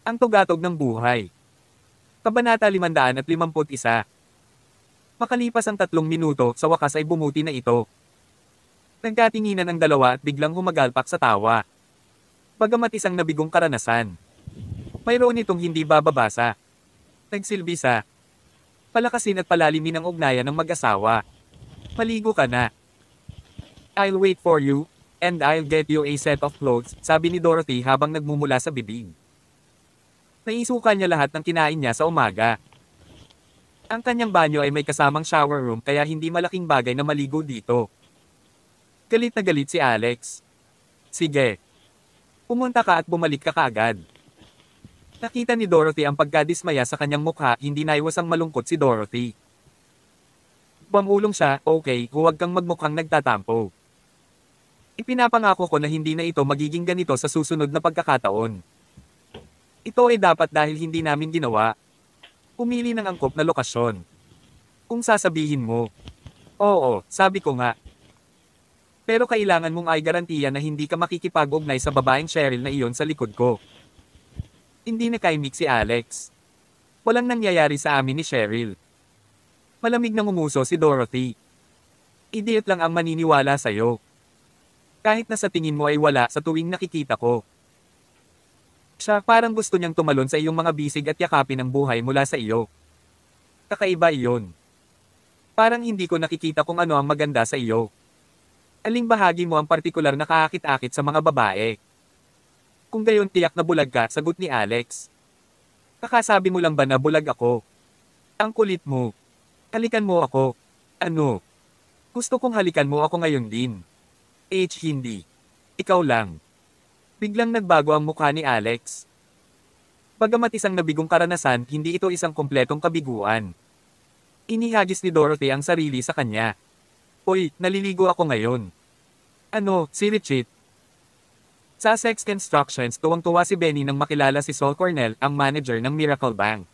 Ang tugatog ng buhay. Kabanata 551. Makalipas ang 3 minuto, sa wakas ay bumuti na ito. Nagkatinginan ang dalawa at biglang humagalpak sa tawa. Bagamat isang nabigong karanasan, mayroon itong hindi bababasa. Nagsilbi sa palakasin at palalimin ang ugnayan ng mag-asawa. Maligo ka na. I'll wait for you, and I'll get you a set of clothes, sabi ni Dorothy habang nagmumula sa bibig. Naisukan niya lahat ng kinain niya sa umaga. Ang kanyang banyo ay may kasamang shower room kaya hindi malaking bagay na maligo dito. Galit na galit si Alex. Sige. Pumunta ka at bumalik ka kaagad. Nakita ni Dorothy ang pagkadismaya sa kanyang mukha, hindi naiwasang malungkot si Dorothy. Bumulong siya, okay, huwag kang magmukhang nagtatampo. Ipinapangako ko na hindi na ito magiging ganito sa susunod na pagkakataon. Ito ay dapat dahil hindi namin ginawa. Pumili ng angkop na lokasyon. Kung sasabihin mo, oo, sabi ko nga. Pero kailangan mong ay garantiya na hindi ka makikipag-ugnay sa babaeng Cheryl na iyon sa likod ko. Hindi nakaimik si Alex. Walang nangyayari sa amin ni Cheryl. Malamig na ngumuso si Dorothy. Idiot lang ang maniniwala sa'yo. Kahit na sa tingin mo ay wala sa tuwing nakikita ko. Siya parang gusto niyang tumalon sa iyong mga bisig at yakapin ang buhay mula sa iyo. Kakaiba iyon. Parang hindi ko nakikita kung ano ang maganda sa iyo. Aling bahagi mo ang partikular na kaakit-akit sa mga babae? Kung gayon tiyak na bulag ka, sagot ni Alex. Kakasabi mo lang ba na bulag ako? Ang kulit mo. Halikan mo ako. Ano? Gusto kong halikan mo ako ngayon din. Hindi. Ikaw lang. Biglang nagbago ang mukha ni Alex. Bagamat isang nabigong karanasan, hindi ito isang kompletong kabiguan. Inihagis ni Dorothy ang sarili sa kanya. Hoy, naliligo ako ngayon. Ano, si Richie? Sa Sex Constructions, tuwang-tuwa si Benny nang makilala si Sol Cornell, ang manager ng Miracle Bank.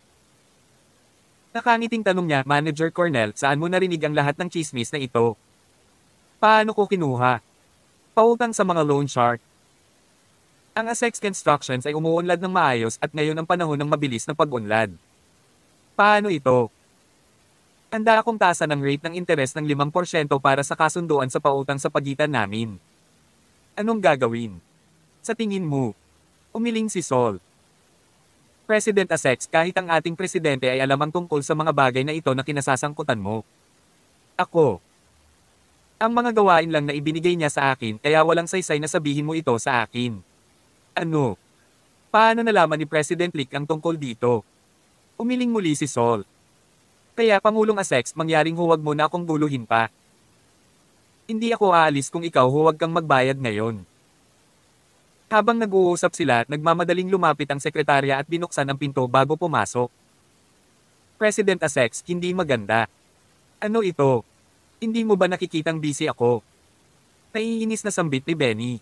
Nakangiting tanong niya, Manager Cornell, saan mo narinig ang lahat ng chismis na ito? Paano ko kinuha? Pautang sa mga loan shark. Ang Sex Constructions ay umuunlad ng maayos at ngayon ang panahon ng mabilis na pag-unlad. Paano ito? Handa akong tasa ng rate ng interes ng 5% para sa kasunduan sa pautang sa pagitan namin. Anong gagawin? Sa tingin mo? Umiling si Sol. President Asex, kahit ang ating presidente ay alam ang tungkol sa mga bagay na ito na kinasasangkutan mo. Ako. Ang mga gawain lang na ibinigay niya sa akin kaya walang saysay na sabihin mo ito sa akin. Ano? Paano nalaman ni President Lick ang tungkol dito? Umiling muli si Sol. Kaya Pangulong Asex, mangyaring huwag mo na akong guluhin pa. Hindi ako aalis kung ikaw huwag kang magbayad ngayon. Habang nag-uusap sila, nagmamadaling lumapit ang sekretarya at binuksan ang pinto bago pumasok. President Asex, hindi maganda. Ano ito? Hindi mo ba nakikitang busy ako? Naiinis na sambit ni Benny.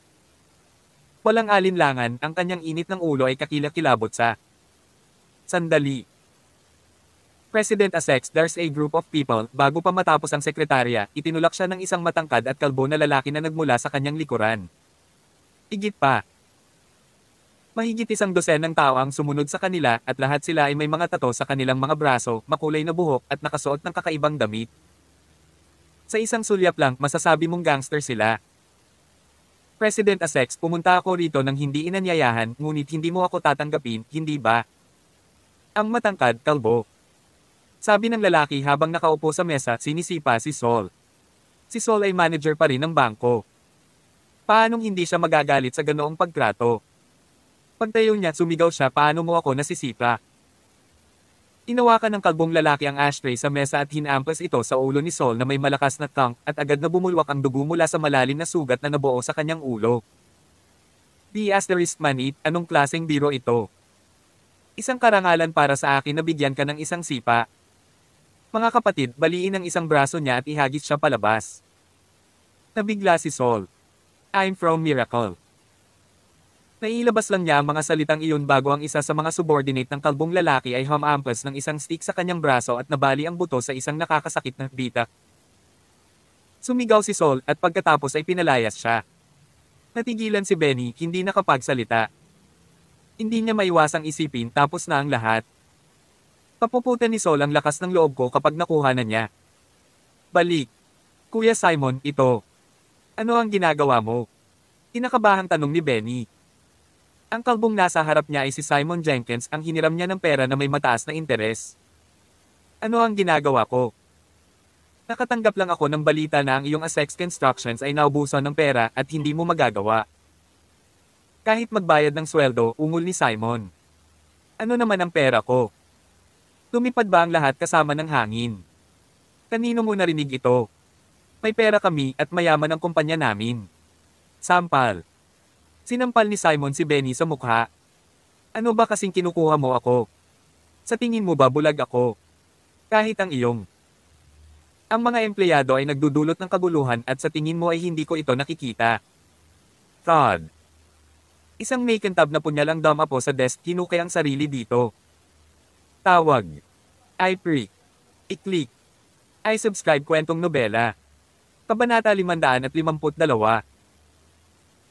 Walang alinlangan, ang kanyang init ng ulo ay kakilakilabot sa sandali. President Asex, there's a group of people, bago pa matapos ang sekretarya, itinulak siya ng isang matangkad at kalbo na lalaki na nagmula sa kanyang likuran. Higit pa. Mahigit 100 ng tao ang sumunod sa kanila at lahat sila ay may mga tato sa kanilang mga braso, makulay na buhok at nakasuot ng kakaibang damit. Sa isang sulyap lang, masasabi mong gangster sila. President Asex, pumunta ako rito nang hindi inanyayahan, ngunit hindi mo ako tatanggapin, hindi ba? Ang matangkad, kalbo. Sabi ng lalaki habang nakaupo sa mesa, sinisipa si Sol. Si Sol ay manager pa rin ng bangko. Paanong hindi siya magagalit sa ganoong pagtrato? Pagtayo niya, sumigaw siya, paano mo ako nasisipa? Inawakan ng kalbong lalaki ang ashtray sa mesa at hinampas ito sa ulo ni Sol na may malakas na tang at agad na bumulwak ang dugo mula sa malalim na sugat na nabuo sa kanyang ulo. *manit, anong klaseng biro ito? Isang karangalan para sa akin na bigyan ka ng isang sipa. Mga kapatid, baliin ang isang braso niya at ihagis siya palabas. Nabigla si Sol. I'm from Miracle. Nailabas lang niya ang mga salitang iyon bago ang isa sa mga subordinate ng kalbong lalaki ay humampas ng isang stick sa kanyang braso at nabali ang buto sa isang nakakasakit na bitak. Sumigaw si Sol at pagkatapos ay pinalayas siya. Natigilan si Benny, hindi nakapagsalita. Hindi niya maiwasang isipin tapos na ang lahat. Kapuputan ni Sol ang lakas ng loob ko kapag nakuha na niya. Balik. Kuya Simon, ito. Ano ang ginagawa mo? Kinakabahang tanong ni Benny. Ang kalbong nasa harap niya ay si Simon Jenkins ang hiniram niya ng pera na may mataas na interes. Ano ang ginagawa ko? Nakatanggap lang ako ng balita na ang iyong Assex Constructions ay naubusan ng pera at hindi mo magagawa. Kahit magbayad ng sweldo, ungol ni Simon. Ano naman ang pera ko? Lumipad ba ang lahat kasama ng hangin? Kanino mo narinig ito? May pera kami at mayaman ang kumpanya namin. Sampal. Sinampal ni Simon si Benny sa mukha. Ano ba kasing kinukuha mo ako? Sa tingin mo ba bulag ako? Kahit ang iyong. Ang mga empleyado ay nagdudulot ng kaguluhan at sa tingin mo ay hindi ko ito nakikita. Fraud. Isang makintab na punyal ang damapo sa desk, hinukay ang sarili dito. Tawag. I-prick. I-click. I-subscribe kwentong nobela. Kabanata 552.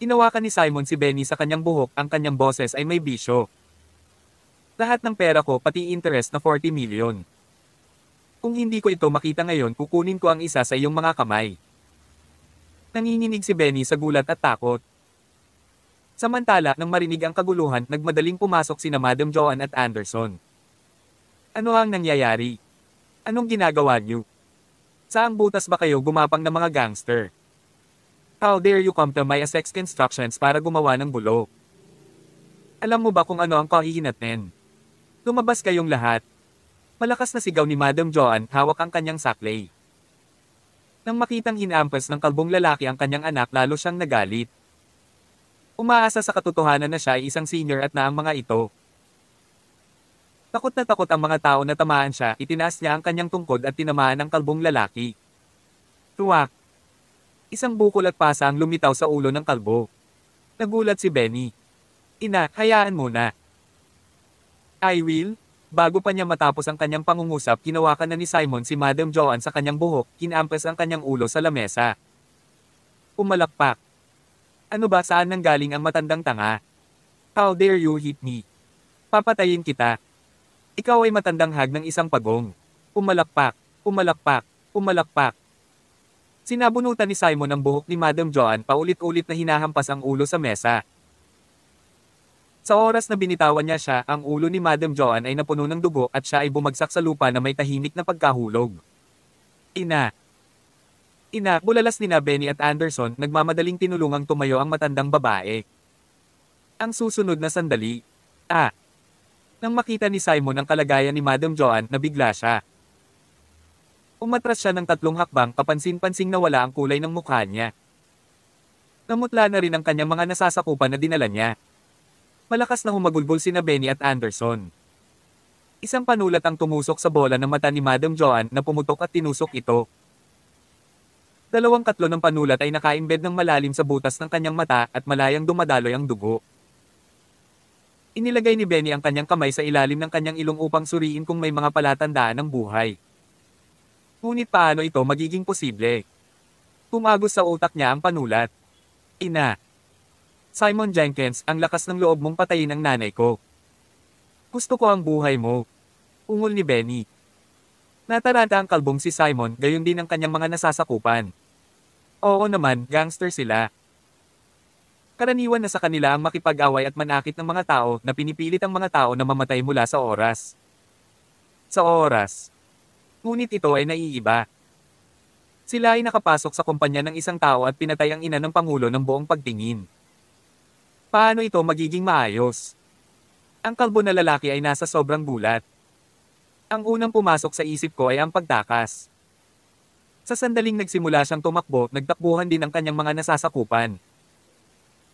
Inawakan ni Simon si Benny sa kanyang buhok, ang kanyang boses ay may bisyo. Lahat ng pera ko pati interest na 40 million. Kung hindi ko ito makita ngayon, kukunin ko ang isa sa iyong mga kamay. Nanginginig si Benny sa gulat at takot. Samantala, nang marinig ang kaguluhan, nagmadaling pumasok sina Madam Joanne at Anderson. Ano ang nangyayari? Anong ginagawa niyo? Saang butas ba kayo gumapang ng mga gangster? How dare you come to my Assex Constructions para gumawa ng gulo? Alam mo ba kung ano ang kahihinatnin? Lumabas kayong lahat. Malakas na sigaw ni Madam Joanne, hawak ang kanyang saklay. Nang makitang hinampas ng kalbong lalaki ang kanyang anak, lalo siyang nagalit. Umaasa sa katotohanan na siya ay isang senior at na ang mga ito. Takot na takot ang mga tao na tamaan siya, itinaas niya ang kanyang tungkod at tinamaan ang kalbong lalaki. Tuwak. Isang bukol at pasa ang lumitaw sa ulo ng kalbo. Nagulat si Benny. Ina, hayaan mo na. I will. Bago pa niya matapos ang kanyang pangungusap, kinawakan na ni Simon si Madam Joanne sa kanyang buhok, kinampas ang kanyang ulo sa lamesa. Umalakpak. Ano ba, saan nanggaling ang matandang tanga? How dare you hit me? Papatayin kita. Ikaw ay matandang hag ng isang pagong. Umalakpak, umalakpak, umalakpak. Sinabunutan ni Simon ang buhok ni Madam Joanne, paulit-ulit na hinahampas ang ulo sa mesa. Sa oras na binitawan niya siya, ang ulo ni Madam Joanne ay napuno ng dugo at siya ay bumagsak sa lupa na may tahimik na pagkahulog. Ina. Ina, bulalas ni Benny at Anderson, nagmamadaling tinulungang tumayo ang matandang babae. Ang susunod na sandali. Nang makita ni Simon ang kalagayan ni Madam Joanne, nabigla siya. Umatras siya ng 3 hakbang, kapansin-pansing nawala ang kulay ng mukha niya. Namutla na rin ang kanyang mga nasasakupan na dinala niya. Malakas na humagulgol sina Benny at Anderson. Isang panulat ang tumusok sa bola ng mata ni Madam Joanne na pumutok at tinusok ito. 2 katlo ng panulat ay nakaimbed ng malalim sa butas ng kanyang mata at malayang dumadaloy ang dugo. Inilagay ni Benny ang kanyang kamay sa ilalim ng kanyang ilong upang suriin kung may mga palatandaan ng buhay. Ngunit paano ito magiging posible? Pumagos sa utak niya ang panulat. Ina. Simon Jenkins, ang lakas ng loob mong patayin ang nanay ko. Gusto ko ang buhay mo. Ungol ni Benny. Nataranta ang kalbong si Simon, gayon din ang kanyang mga nasasakupan. Oo naman, gangster sila. Karaniwan na sa kanila ang makipag-away at manakit ng mga tao na pinipilit ang mga tao na mamatay mula sa oras. Sa oras. Ngunit ito ay naiiba. Sila ay nakapasok sa kumpanya ng isang tao at pinatay ang ina ng pangulo ng buong pagtingin. Paano ito magiging maayos? Ang kalbo na lalaki ay nasa sobrang gulat. Ang unang pumasok sa isip ko ay ang pagtakas. Sa sandaling nagsimula siyang tumakbo, nagtakbuhan din ang kanyang mga nasasakupan.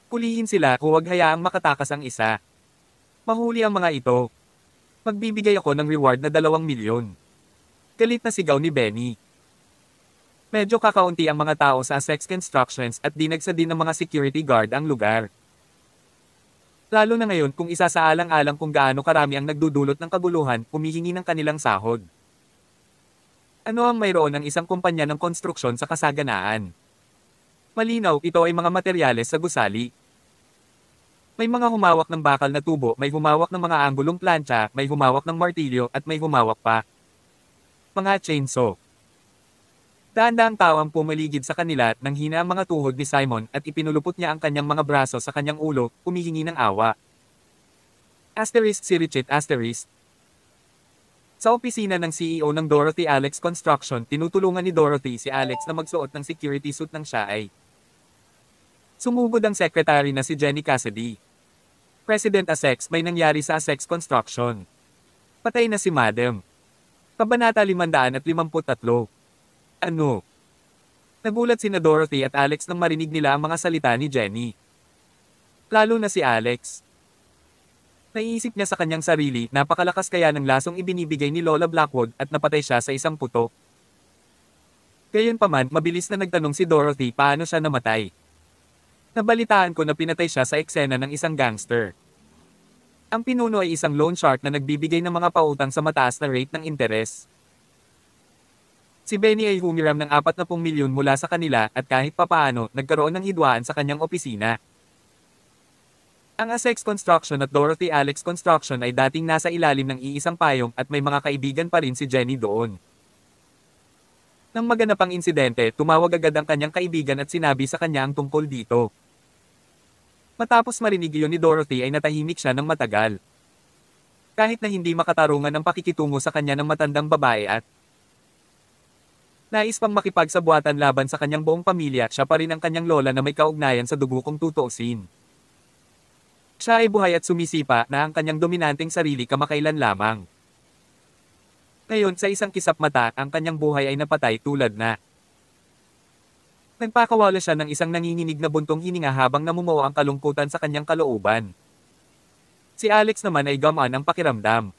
Pulihin sila, huwag hayaang makatakas ang isa. Mahuli ang mga ito. Magbibigay ako ng reward na 2 milyon. Galit na sigaw ni Benny. Medyo kakaunti ang mga tao sa Assex Constructions at dinagsa din ng mga security guard ang lugar. Lalo na ngayon kung isasaalang-alang kung gaano karami ang nagdudulot ng kaguluhan, humihingi ng kanilang sahod. Ano ang mayroon ng isang kumpanya ng konstruksyon sa kasaganaan? Malinaw, ito ay mga materyales sa gusali. May mga humawak ng bakal na tubo, may humawak ng mga anggulong plancha, may humawak ng martilyo at may humawak pa. Mga chainsaw. Daan-daang tao ang pumaligid sa kanila nang hina ang mga tuhod ni Simon at ipinulupot niya ang kanyang mga braso sa kanyang ulo, humihingi ng awa. Asterisk si Richard Asterisk. Sa opisina ng CEO ng Dorothy Alex Construction, tinutulungan ni Dorothy si Alex na magsuot ng security suit nang siya ay sumugod ang secretary na si Jenny Cassidy. President Asex, may nangyari sa Asex Construction. Patay na si Madam. Kabanata 553. Ano? Nagulat sina Dorothy at Alex nang marinig nila ang mga salita ni Jenny. Lalo na si Alex. Naiisip niya sa kanyang sarili, napakalakas kaya ng lasong ibinibigay ni Lola Blackwood at napatay siya sa isang putok. Gayunpaman, mabilis na nagtanong si Dorothy paano siya namatay. Nabalitaan ko na pinatay siya sa eksena ng isang gangster. Ang pinuno ay isang loan shark na nagbibigay ng mga pautang sa mataas na rate ng interes. Si Benny ay humiram ng 40 milyon mula sa kanila at kahit papaano, nagkaroon ng hidwaan sa kanyang opisina. Ang Asex Construction at Dorothy Alex Construction ay dating nasa ilalim ng iisang payong at may mga kaibigan pa rin si Jenny doon. Nang maganap ang insidente, tumawag agad ang kanyang kaibigan at sinabi sa kanya ang tungkol dito. Matapos marinig iyon ni Dorothy ay natahimik siya ng matagal. Kahit na hindi makatarungan ang pakikitungo sa kanya ng matandang babae at nais pang makipagsabuatan laban sa kanyang buong pamilya, siya pa rin ang kanyang lola na may kaugnayan sa dugo kung tutuusin. Siya ay buhay at sumisipa na ang kanyang dominanteng sarili kamakailan lamang. Ngayon sa isang kisap mata, ang kanyang buhay ay napatay tulad na. Nagpakawala siya ng isang nanginginig na buntong hininga habang namumuo ang kalungkutan sa kanyang kalooban. Si Alex naman ay gamaan ang pakiramdam.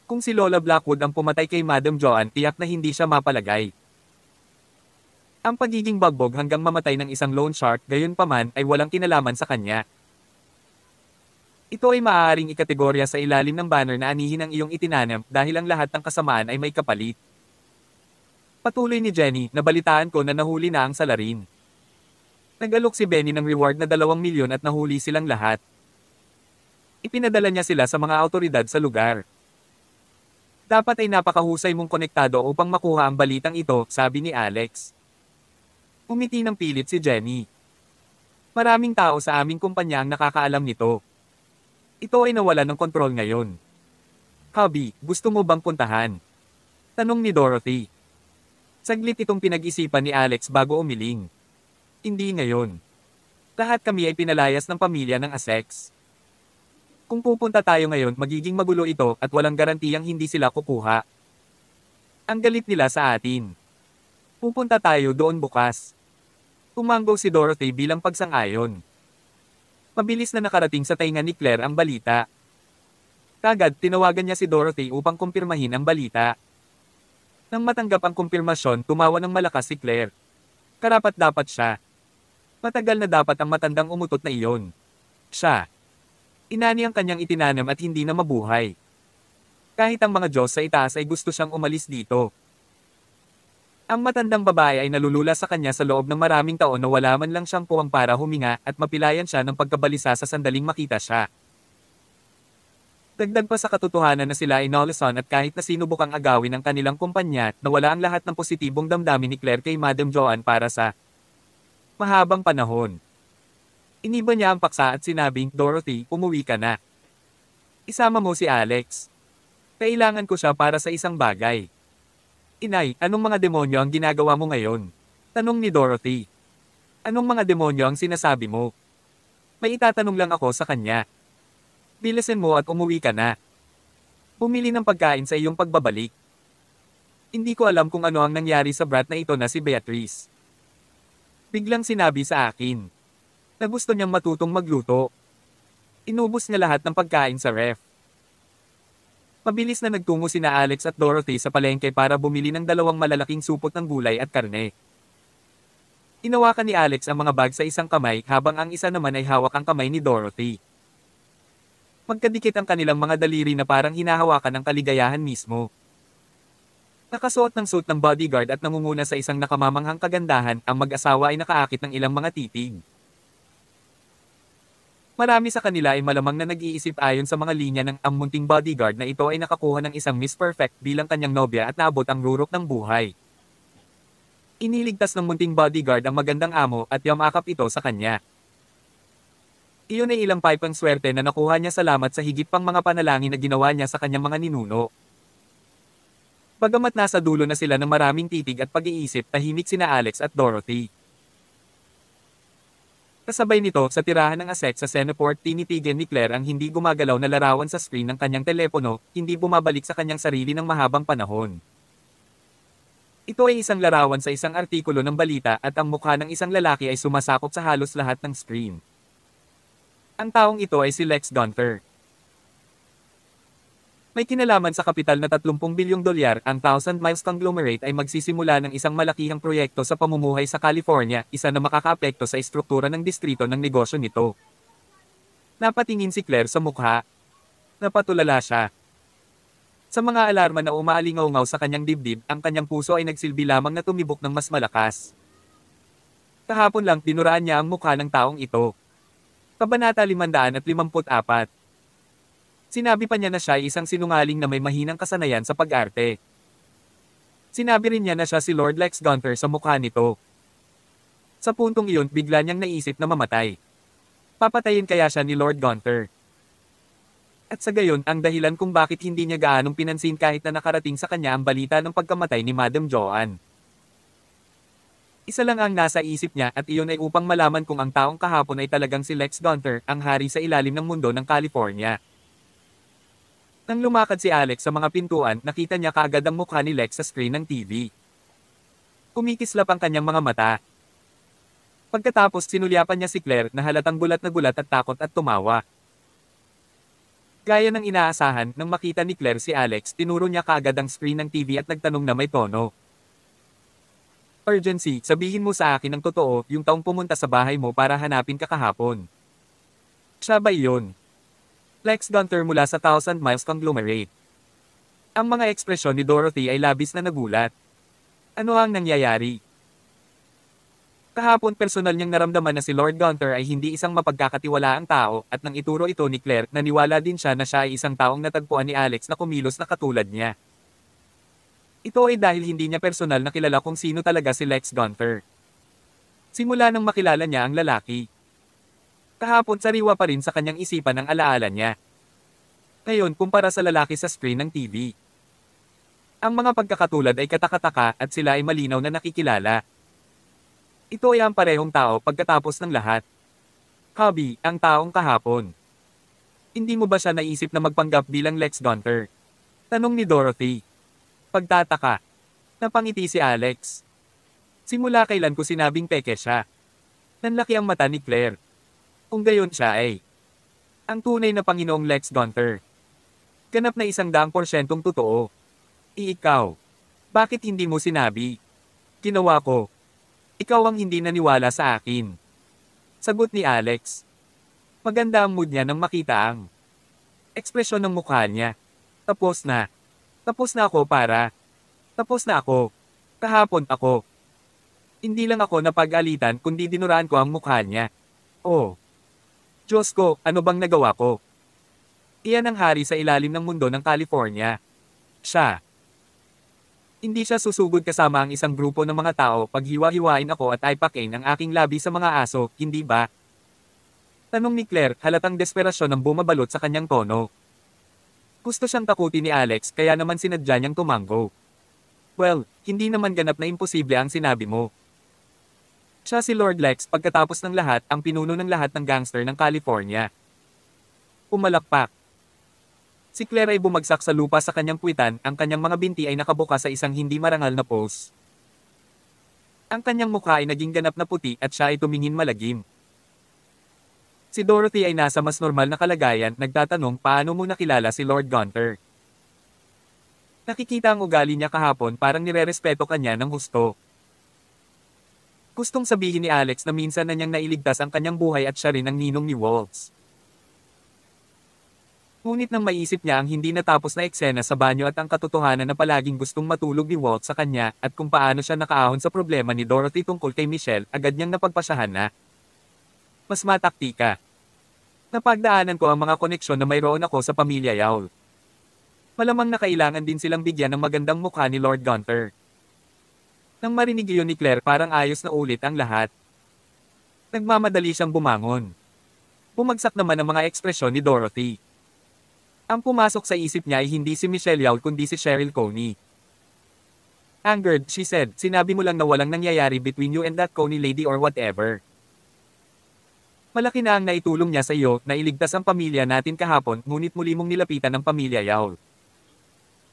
Kung si Lola Blackwood ang pumatay kay Madam Joanne, tiyak na hindi siya mapalagay. Ang pagiging bagbog hanggang mamatay ng isang loan shark, gayunpaman, ay walang kinalaman sa kanya. Ito ay maaaring ikategorya sa ilalim ng banner na anihin ang iyong itinanam dahil ang lahat ng kasamaan ay may kapalit. Patuloy ni Jenny, nabalitaan ko na nahuli na ang salarin. Nag-alok si Benny ng reward na 2 milyon at nahuli silang lahat. Ipinadala niya sila sa mga awtoridad sa lugar. Dapat ay napakahusay mong konektado upang makuha ang balitang ito, sabi ni Alex. Umiti ng pilit si Jenny. Maraming tao sa aming kumpanya ang nakakaalam nito. Ito ay nawala ng kontrol ngayon. Hubby, gusto mo bang puntahan? Tanong ni Dorothy. Saglit itong pinag-isipan ni Alex bago umiling. Hindi ngayon. Lahat kami ay pinalayas ng pamilya ng Asex. Kung pupunta tayo ngayon, magiging magulo ito at walang garantiyang hindi sila kukuha. Ang galit nila sa atin. Pupunta tayo doon bukas. Tumanggo si Dorothy bilang pagsang-ayon. Mabilis na nakarating sa tainga ni Claire ang balita. Kagad tinawagan niya si Dorothy upang kumpirmahin ang balita. Nang matanggap ang kumpirmasyon, tumawa ng malakas si Claire. Karapat-dapat siya. Matagal na dapat ang matandang umutot na iyon. Siya. Inani ang kanyang itinanam at hindi na mabuhay. Kahit ang mga Diyos sa itaas ay gusto siyang umalis dito. Ang matandang babae ay nalulula sa kanya sa loob ng maraming taon na wala man lang siyang puwang para huminga at mapilayan siya ng pagkabalisa sa sandaling makita siya. Dagdag pa sa katotohanan na sila ay Nolson at kahit na sinubukang agawin ng kanilang kumpanya, nawala ang lahat ng positibong damdamin ni Claire kay Madam Joanne para sa mahabang panahon. Iniba niya ang paksa at sinabing, Dorothy, umuwi ka na. Isama mo si Alex. Kailangan ko siya para sa isang bagay. Inay, anong mga demonyo ang ginagawa mo ngayon? Tanong ni Dorothy. Anong mga demonyo ang sinasabi mo? May itatanong lang ako sa kanya. Bilisan mo at umuwi ka na. Bumili ng pagkain sa iyong pagbabalik. Hindi ko alam kung ano ang nangyari sa brat na ito na si Beatrice. Biglang sinabi sa akin na gusto niyang matutong magluto. Inubos niya lahat ng pagkain sa ref. Mabilis na nagtungo sina Alex at Dorothy sa palengke para bumili ng 2 malalaking supot ng gulay at karne. Inawakan ni Alex ang mga bag sa isang kamay habang ang isa naman ay hawak ang kamay ni Dorothy. Magkadikit ang kanilang mga daliri na parang hinahawakan ng kaligayahan mismo. Nakasuot ng suit ng bodyguard at nangunguna sa isang nakamamanghang kagandahan, ang mag-asawa ay nakaakit ng ilang mga titig. Marami sa kanila ay malamang na nag-iisip ayon sa mga linya ng ang munting bodyguard na ito ay nakakuha ng isang Miss Perfect bilang kanyang nobya at naabot ang rurok ng buhay. Iniligtas ng munting bodyguard ang magandang amo at yamakap ito sa kanya. Iyon ay ilang pipang swerte na nakuha niya salamat sa higit pang mga panalangin na ginawa niya sa kanyang mga ninuno. Bagamat nasa dulo na sila ng maraming titig at pag-iisip, tahimik sina Alex at Dorothy. Kasabay nito, sa tirahan ng ASEC sa Senaport, tinitigan ni Claire ang hindi gumagalaw na larawan sa screen ng kanyang telepono, hindi bumabalik sa kanyang sarili ng mahabang panahon. Ito ay isang larawan sa isang artikulo ng balita at ang mukha ng isang lalaki ay sumasakop sa halos lahat ng screen. Ang taong ito ay si Lex Gunther. May kinalaman sa kapital na 30 bilyong dolyar, ang Thousand Miles Conglomerate ay magsisimula ng isang malakihang proyekto sa pamumuhay sa California, isa na makakaapekto sa estruktura ng distrito ng negosyo nito. Napatingin si Claire sa mukha. Napatulala siya. Sa mga alarma na umaalingaw-ngaw sa kanyang dibdib, ang kanyang puso ay nagsilbi lamang na tumibok ng mas malakas. Kahapon lang dinuraan niya ang mukha ng taong ito. Kabanata 554. Sinabi pa niya na siya ay isang sinungaling na may mahinang kasanayan sa pag-arte. Sinabi rin niya na siya si Lord Lex Gunther sa mukha nito. Sa puntong iyon, bigla niyang naisip na mamatay. Papatayin kaya siya ni Lord Gunther. At sa gayon, ang dahilan kung bakit hindi niya gaanong pinansin kahit na nakarating sa kanya ang balita ng pagkamatay ni Madam Joanne. Isa lang ang nasa isip niya at iyon ay upang malaman kung ang taong kahapon ay talagang si Lex Gunther, ang hari sa ilalim ng mundo ng California. Nang lumakad si Alex sa mga pintuan, nakita niya kaagad ang mukha ni Lex sa screen ng TV. Kumikislap ang kanyang mga mata. Pagkatapos sinulyapan niya si Claire na halatang gulat na gulat at takot at tumawa. Gaya ng inaasahan, nang makita ni Claire si Alex, tinuro niya kaagad ang screen ng TV at nagtanong na may tono. Urgency, sabihin mo sa akin ang totoo, yung taong pumunta sa bahay mo para hanapin ka kahapon. Siya ba iyon? Lex Gunther mula sa Thousand Miles Conglomerate. Ang mga ekspresyon ni Dorothy ay labis na nagulat. Ano ang nangyayari? Kahapon personal niyang naramdaman na si Lord Gunther ay hindi isang mapagkakatiwalaang tao at nang ituro ito ni Claire, naniwala din siya na siya ay isang taong natagpuan ni Alex na kumilos na katulad niya. Ito ay dahil hindi niya personal na kilala kung sino talaga si Lex Gunther. Simula nang makilala niya ang lalaki. Kahapon sariwa pa rin sa kanyang isipan ang alaala niya. Ngayon kumpara sa lalaki sa screen ng TV. Ang mga pagkakatulad ay katakataka at sila ay malinaw na nakikilala. Ito ay ang parehong tao pagkatapos ng lahat. Hobby, ang taong kahapon. Hindi mo ba siya naisip na magpanggap bilang Lex Gunther? Tanong ni Dorothy. Pagtataka. Napangiti si Alex. Simula kailan ko sinabing peke siya? Nanlaki ang mata ni Claire. Kung gayon siya ay ang tunay na Panginoong Lex Gunther. Ganap na 100% totoo. Ikaw. Bakit hindi mo sinabi? Ginawa ko. Ikaw ang hindi naniwala sa akin. Sagot ni Alex. Maganda ang mood niya nang makita ang ekspresyon ng mukha niya. Tapos na. Tapos na ako para. Tapos na ako. Kahapon ako. Hindi lang ako napag-alitan kundi dinuraan ko ang mukha niya. Oh. Diyos ko, ano bang nagawa ko? Iyan ang hari sa ilalim ng mundo ng California. Siya. Hindi siya susugod kasama ang isang grupo ng mga tao pag hiwa-hiwain ako at ipakin ang aking labi sa mga aso, hindi ba? Tanong ni Claire, halatang desperasyon ang bumabalot sa kanyang tono. Gusto siyang takutin ni Alex kaya naman sinadya niyang tumango. Well, hindi naman ganap na imposible ang sinabi mo. Siya si Lord Lex, pagkatapos ng lahat, ang pinuno ng lahat ng gangster ng California. Pumalakpak. Si Claire ay bumagsak sa lupa sa kanyang puwitan, ang kanyang mga binti ay nakabuka sa isang hindi marangal na pose. Ang kanyang mukha ay naging ganap na puti at siya ay tumingin malagim. Si Dorothy ay nasa mas normal na kalagayan, nagtatanong paano mo nakilala si Lord Gunther. Nakikita ang ugali niya kahapon, parang nirerespeto kanya ng husto. Gustong sabihin ni Alex na minsan na niyang nailigtas ang kanyang buhay at siya rin ang ninong ni Waltz. Ngunit nang maisip niya ang hindi natapos na eksena sa banyo at ang katotohanan na palaging gustong matulog ni Waltz sa kanya at kung paano siya nakaahon sa problema ni Dorothy tungkol kay Michelle, agad niyang napagpasyahan na mas mataktika. Napagdaanan ko ang mga koneksyon na mayroon ako sa pamilya Yawl. Malamang na kailangan din silang bigyan ng magandang mukha ni Lord Gunther. Nang marinig iyon ni Claire parang ayos na ulit ang lahat. Nagmamadali siyang bumangon. Bumagsak naman ang mga ekspresyon ni Dorothy. Ang pumasok sa isip niya ay hindi si Michelle Yawl kundi si Cheryl Coney. Angered, she said, sinabi mo lang na walang nangyayari between you and that Coney lady or whatever. Malaki na ang naitulong niya sa iyo na iligtas ang pamilya natin kahapon ngunit muli mong nilapitan ng pamilya Yawl.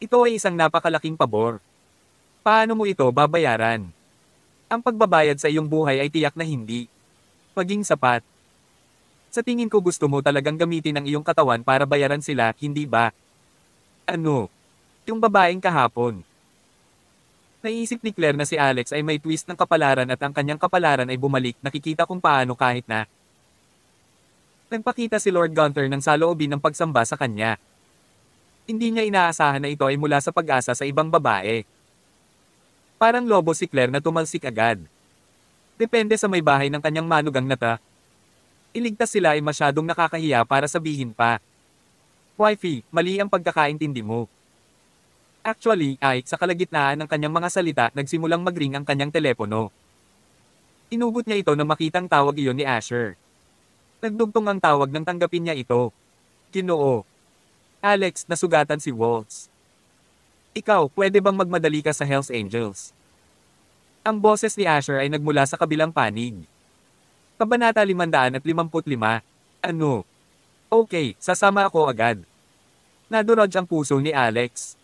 Ito ay isang napakalaking pabor. Paano mo ito babayaran? Ang pagbabayad sa iyong buhay ay tiyak na hindi maging sapat. Sa tingin ko gusto mo talagang gamitin ang iyong katawan para bayaran sila, hindi ba? Ano? Yung babaeng kahapon. Naisip ni Claire na si Alex ay may twist ng kapalaran at ang kanyang kapalaran ay bumalik, nakikita kung paano kahit na. Nagpakita si Lord Gunther ng saloobin ng pagsamba sa kanya. Hindi niya inaasahan na ito ay mula sa pag-asa sa ibang babae. Parang lobo si Claire na tumalsik agad. Depende sa may bahay ng kanyang manugang nata. Iligtas sila ay masyadong nakakahiya para sabihin pa. Wifey, mali ang pagkakaintindi mo. Actually, sa kalagitnaan ng kanyang mga salita, nagsimulang magring ang kanyang telepono. Inugot niya ito na makitang tawag iyon ni Asher. Nagdugtong ang tawag nang tanggapin niya ito. Ginoo. Alex, nasugatan si Waltz. Ikaw, pwede bang magmadali ka sa Hells Angels? Ang boses ni Asher ay nagmula sa kabilang panig. Kabanata 555. Ano? Okay, sasama ako agad. Nadurog ang puso ni Alex.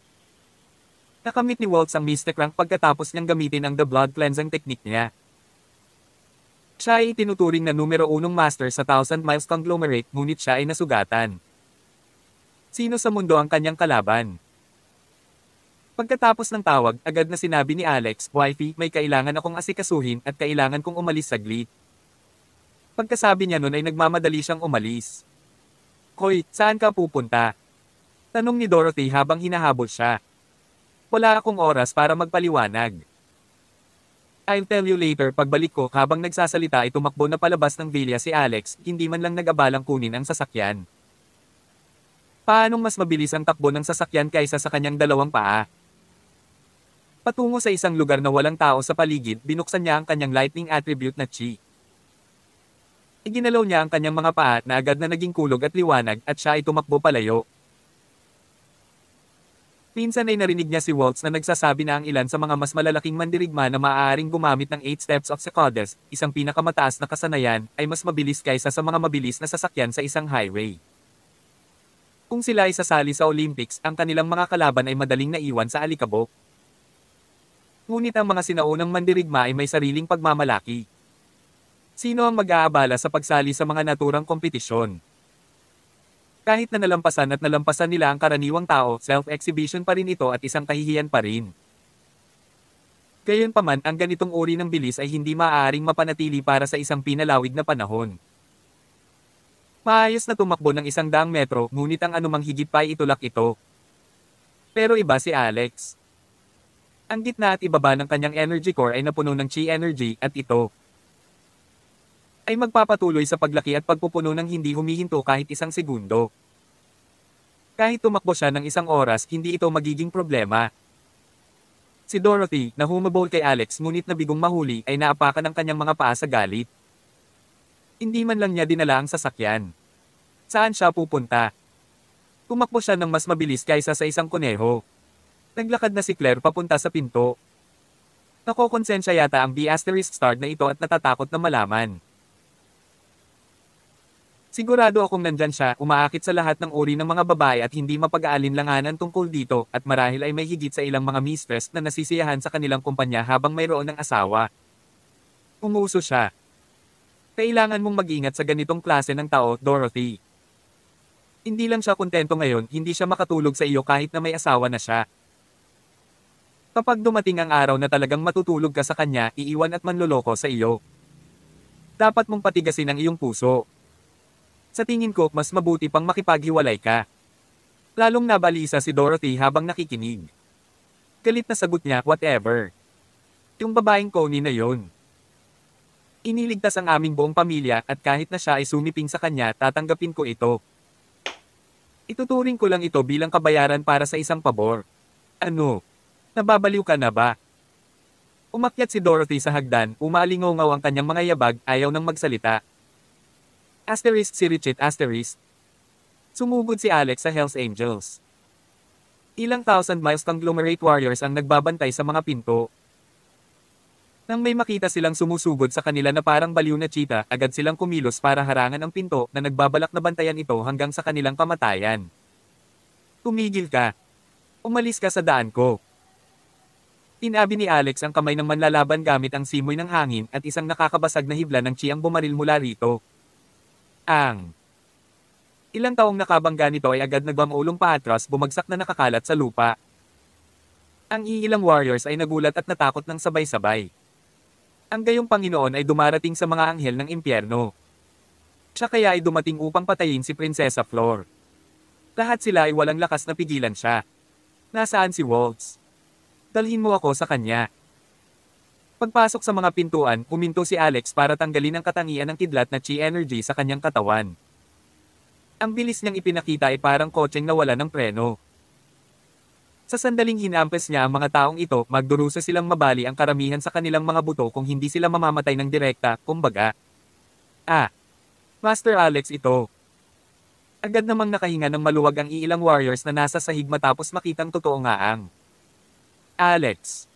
Nakamit ni Waltz ang Mystic Rank pagkatapos niyang gamitin ang The Blood Cleansing technique niya. Siya ay itinuturing na numero 1 master sa Thousand Miles Conglomerate ngunit siya ay nasugatan. Sino sa mundo ang kanyang kalaban? Pagkatapos ng tawag, agad na sinabi ni Alex, Wifey, may kailangan akong asikasuhin at kailangan kong umalis saglit. Pagkasabi niya nun ay nagmamadali siyang umalis. Hoy, saan ka pupunta? Tanong ni Dorothy habang hinahabol siya. Wala akong oras para magpaliwanag. I'll tell you later. Pagbalik ko habang nagsasalita ay tumakbo na palabas ng villa si Alex, hindi man lang nag-abalang kunin ang sasakyan. Paanong mas mabilis ang takbo ng sasakyan kaysa sa kanyang dalawang paa? Patungo sa isang lugar na walang tao sa paligid, binuksan niya ang kanyang lightning attribute na chi. Iginalaw niya ang kanyang mga paa na agad na naging kulog at liwanag at siya ay tumakbo palayo. Minsan ay narinig niya si Waltz na nagsasabi na ang ilan sa mga mas malalaking mandirigma na maaaring gumamit ng 8 steps of Secodes, isang pinakamataas na kasanayan, ay mas mabilis kaysa sa mga mabilis na sasakyan sa isang highway. Kung sila ay sasali sa Olympics, ang kanilang mga kalaban ay madaling naiwan sa alikabok. Ngunit ang mga sinaunang mandirigma ay may sariling pagmamalaki. Sino ang mag-aabala sa pagsali sa mga naturang kompetisyon? Kahit na nalampasan nila ang karaniwang tao, self-exhibition pa rin ito at isang kahihiyan pa rin. Gayunpaman, ang ganitong uri ng bilis ay hindi maaaring mapanatili para sa isang pinalawig na panahon. Maayos na tumakbo ng 100 metro, ngunit ang anumang higit pa ay itulak ito. Pero iba si Alex. Ang gitna at ibaba ng kanyang energy core ay napuno ng chi energy at ito ay magpapatuloy sa paglaki at pagpupuno ng hindi humihinto kahit isang segundo. Kahit tumakbo siya ng 1 oras, hindi ito magiging problema. Si Dorothy, na humabol kay Alex ngunit nabigong mahuli, ay naapakan ng kanyang mga paa sa galit. Hindi man lang niya dinala ang sasakyan. Saan siya pupunta? Tumakbo siya ng mas mabilis kaysa sa isang kuneho. Naglakad na si Claire papunta sa pinto. Nakokonsensya yata ang B*** na ito at natatakot na malaman. Sigurado akong nandyan siya, umaakit sa lahat ng uri ng mga babae at hindi mapag-aalinlanganan tungkol dito, at marahil ay may higit sa ilang mga mistress na nasisiyahan sa kanilang kumpanya habang mayroon ng asawa. Umuso siya. Kailangan mong mag-ingat sa ganitong klase ng tao, Dorothy. Hindi lang siya kontento ngayon, hindi siya makatulog sa iyo kahit na may asawa na siya. Kapag dumating ang araw na talagang matutulog ka sa kanya, iiwan at manloloko sa iyo. Dapat mong patigasin ang iyong puso. Sa tingin ko, mas mabuti pang makipaghiwalay ka. Lalong nabalisa si Dorothy habang nakikinig. Galit na sagot niya, whatever. Yung babaeng Coney na yon. Iniligtas ang aming buong pamilya at kahit na siya ay sumiping sa kanya, tatanggapin ko ito. Ituturing ko lang ito bilang kabayaran para sa isang pabor. Ano? Nababaliw ka na ba? Umakyat si Dorothy sa hagdan, umaalingaw ang kanyang mga yabag, ayaw nang magsalita. Asterisk si Richit asterisk. Sumugod si Alex sa Hells Angels. Ilang thousand miles conglomerate warriors ang nagbabantay sa mga pinto. Nang may makita silang sumusugod sa kanila na parang baliw na cheetah, agad silang kumilos para harangan ang pinto na nagbabalak na bantayan ito hanggang sa kanilang kamatayan. Tumigil ka. Umalis ka sa daan ko. Tinabi ni Alex ang kamay ng manlalaban gamit ang simoy ng hangin at isang nakakabasag na hibla ng chi ang bumaril mula rito. Ilang taong nakabangga nito ay agad nagmaulong paatras, bumagsak na nakakalat sa lupa. Ang iilang warriors ay nagulat at natakot ng sabay-sabay. Ang gayong Panginoon ay dumarating sa mga anghel ng impyerno. Siya kaya ay dumating upang patayin si Prinsesa Flor. Lahat sila ay walang lakas na pigilan siya. Nasaan si Waltz? Dalhin mo ako sa kanya. Pagpasok sa mga pintuan, huminto si Alex para tanggalin ang katangian ng kidlat na chi energy sa kanyang katawan. Ang bilis niyang ipinakita ay parang kotseng nawala ng preno. Sa sandaling hinampes niya ang mga taong ito, magdurusa silang mabali ang karamihan sa kanilang mga buto kung hindi sila mamamatay ng direkta, kumbaga. Master Alex ito. Agad namang nakahinga ng maluwag ang iilang warriors na nasa sahig matapos makitang totoo nga ang Alex.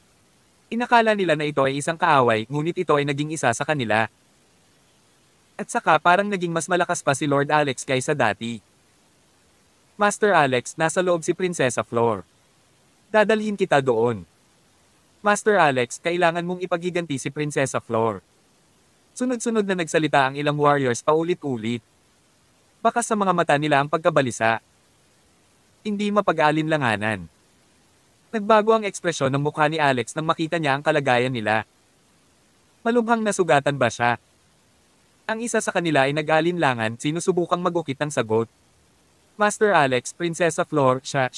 Inakala nila na ito ay isang kaaway, ngunit ito ay naging isa sa kanila. At saka parang naging mas malakas pa si Lord Alex kaysa dati. Master Alex, nasa loob si Prinsesa Flor. Dadalhin kita doon. Master Alex, kailangan mong ipaghiganti si Prinsesa Flor. Sunod-sunod na nagsalita ang ilang warriors paulit-ulit. Baka sa mga mata nila ang pagkabalisa. Hindi mapag-alinlanganan. Nagbago ang ekspresyon ng mukha ni Alex nang makita niya ang kalagayan nila. Malubhang nasugatan ba siya? Ang isa sa kanila ay nag-alinlangan, sinusubukang magukit ng sagot. Master Alex, Prinsesa Flor, siya.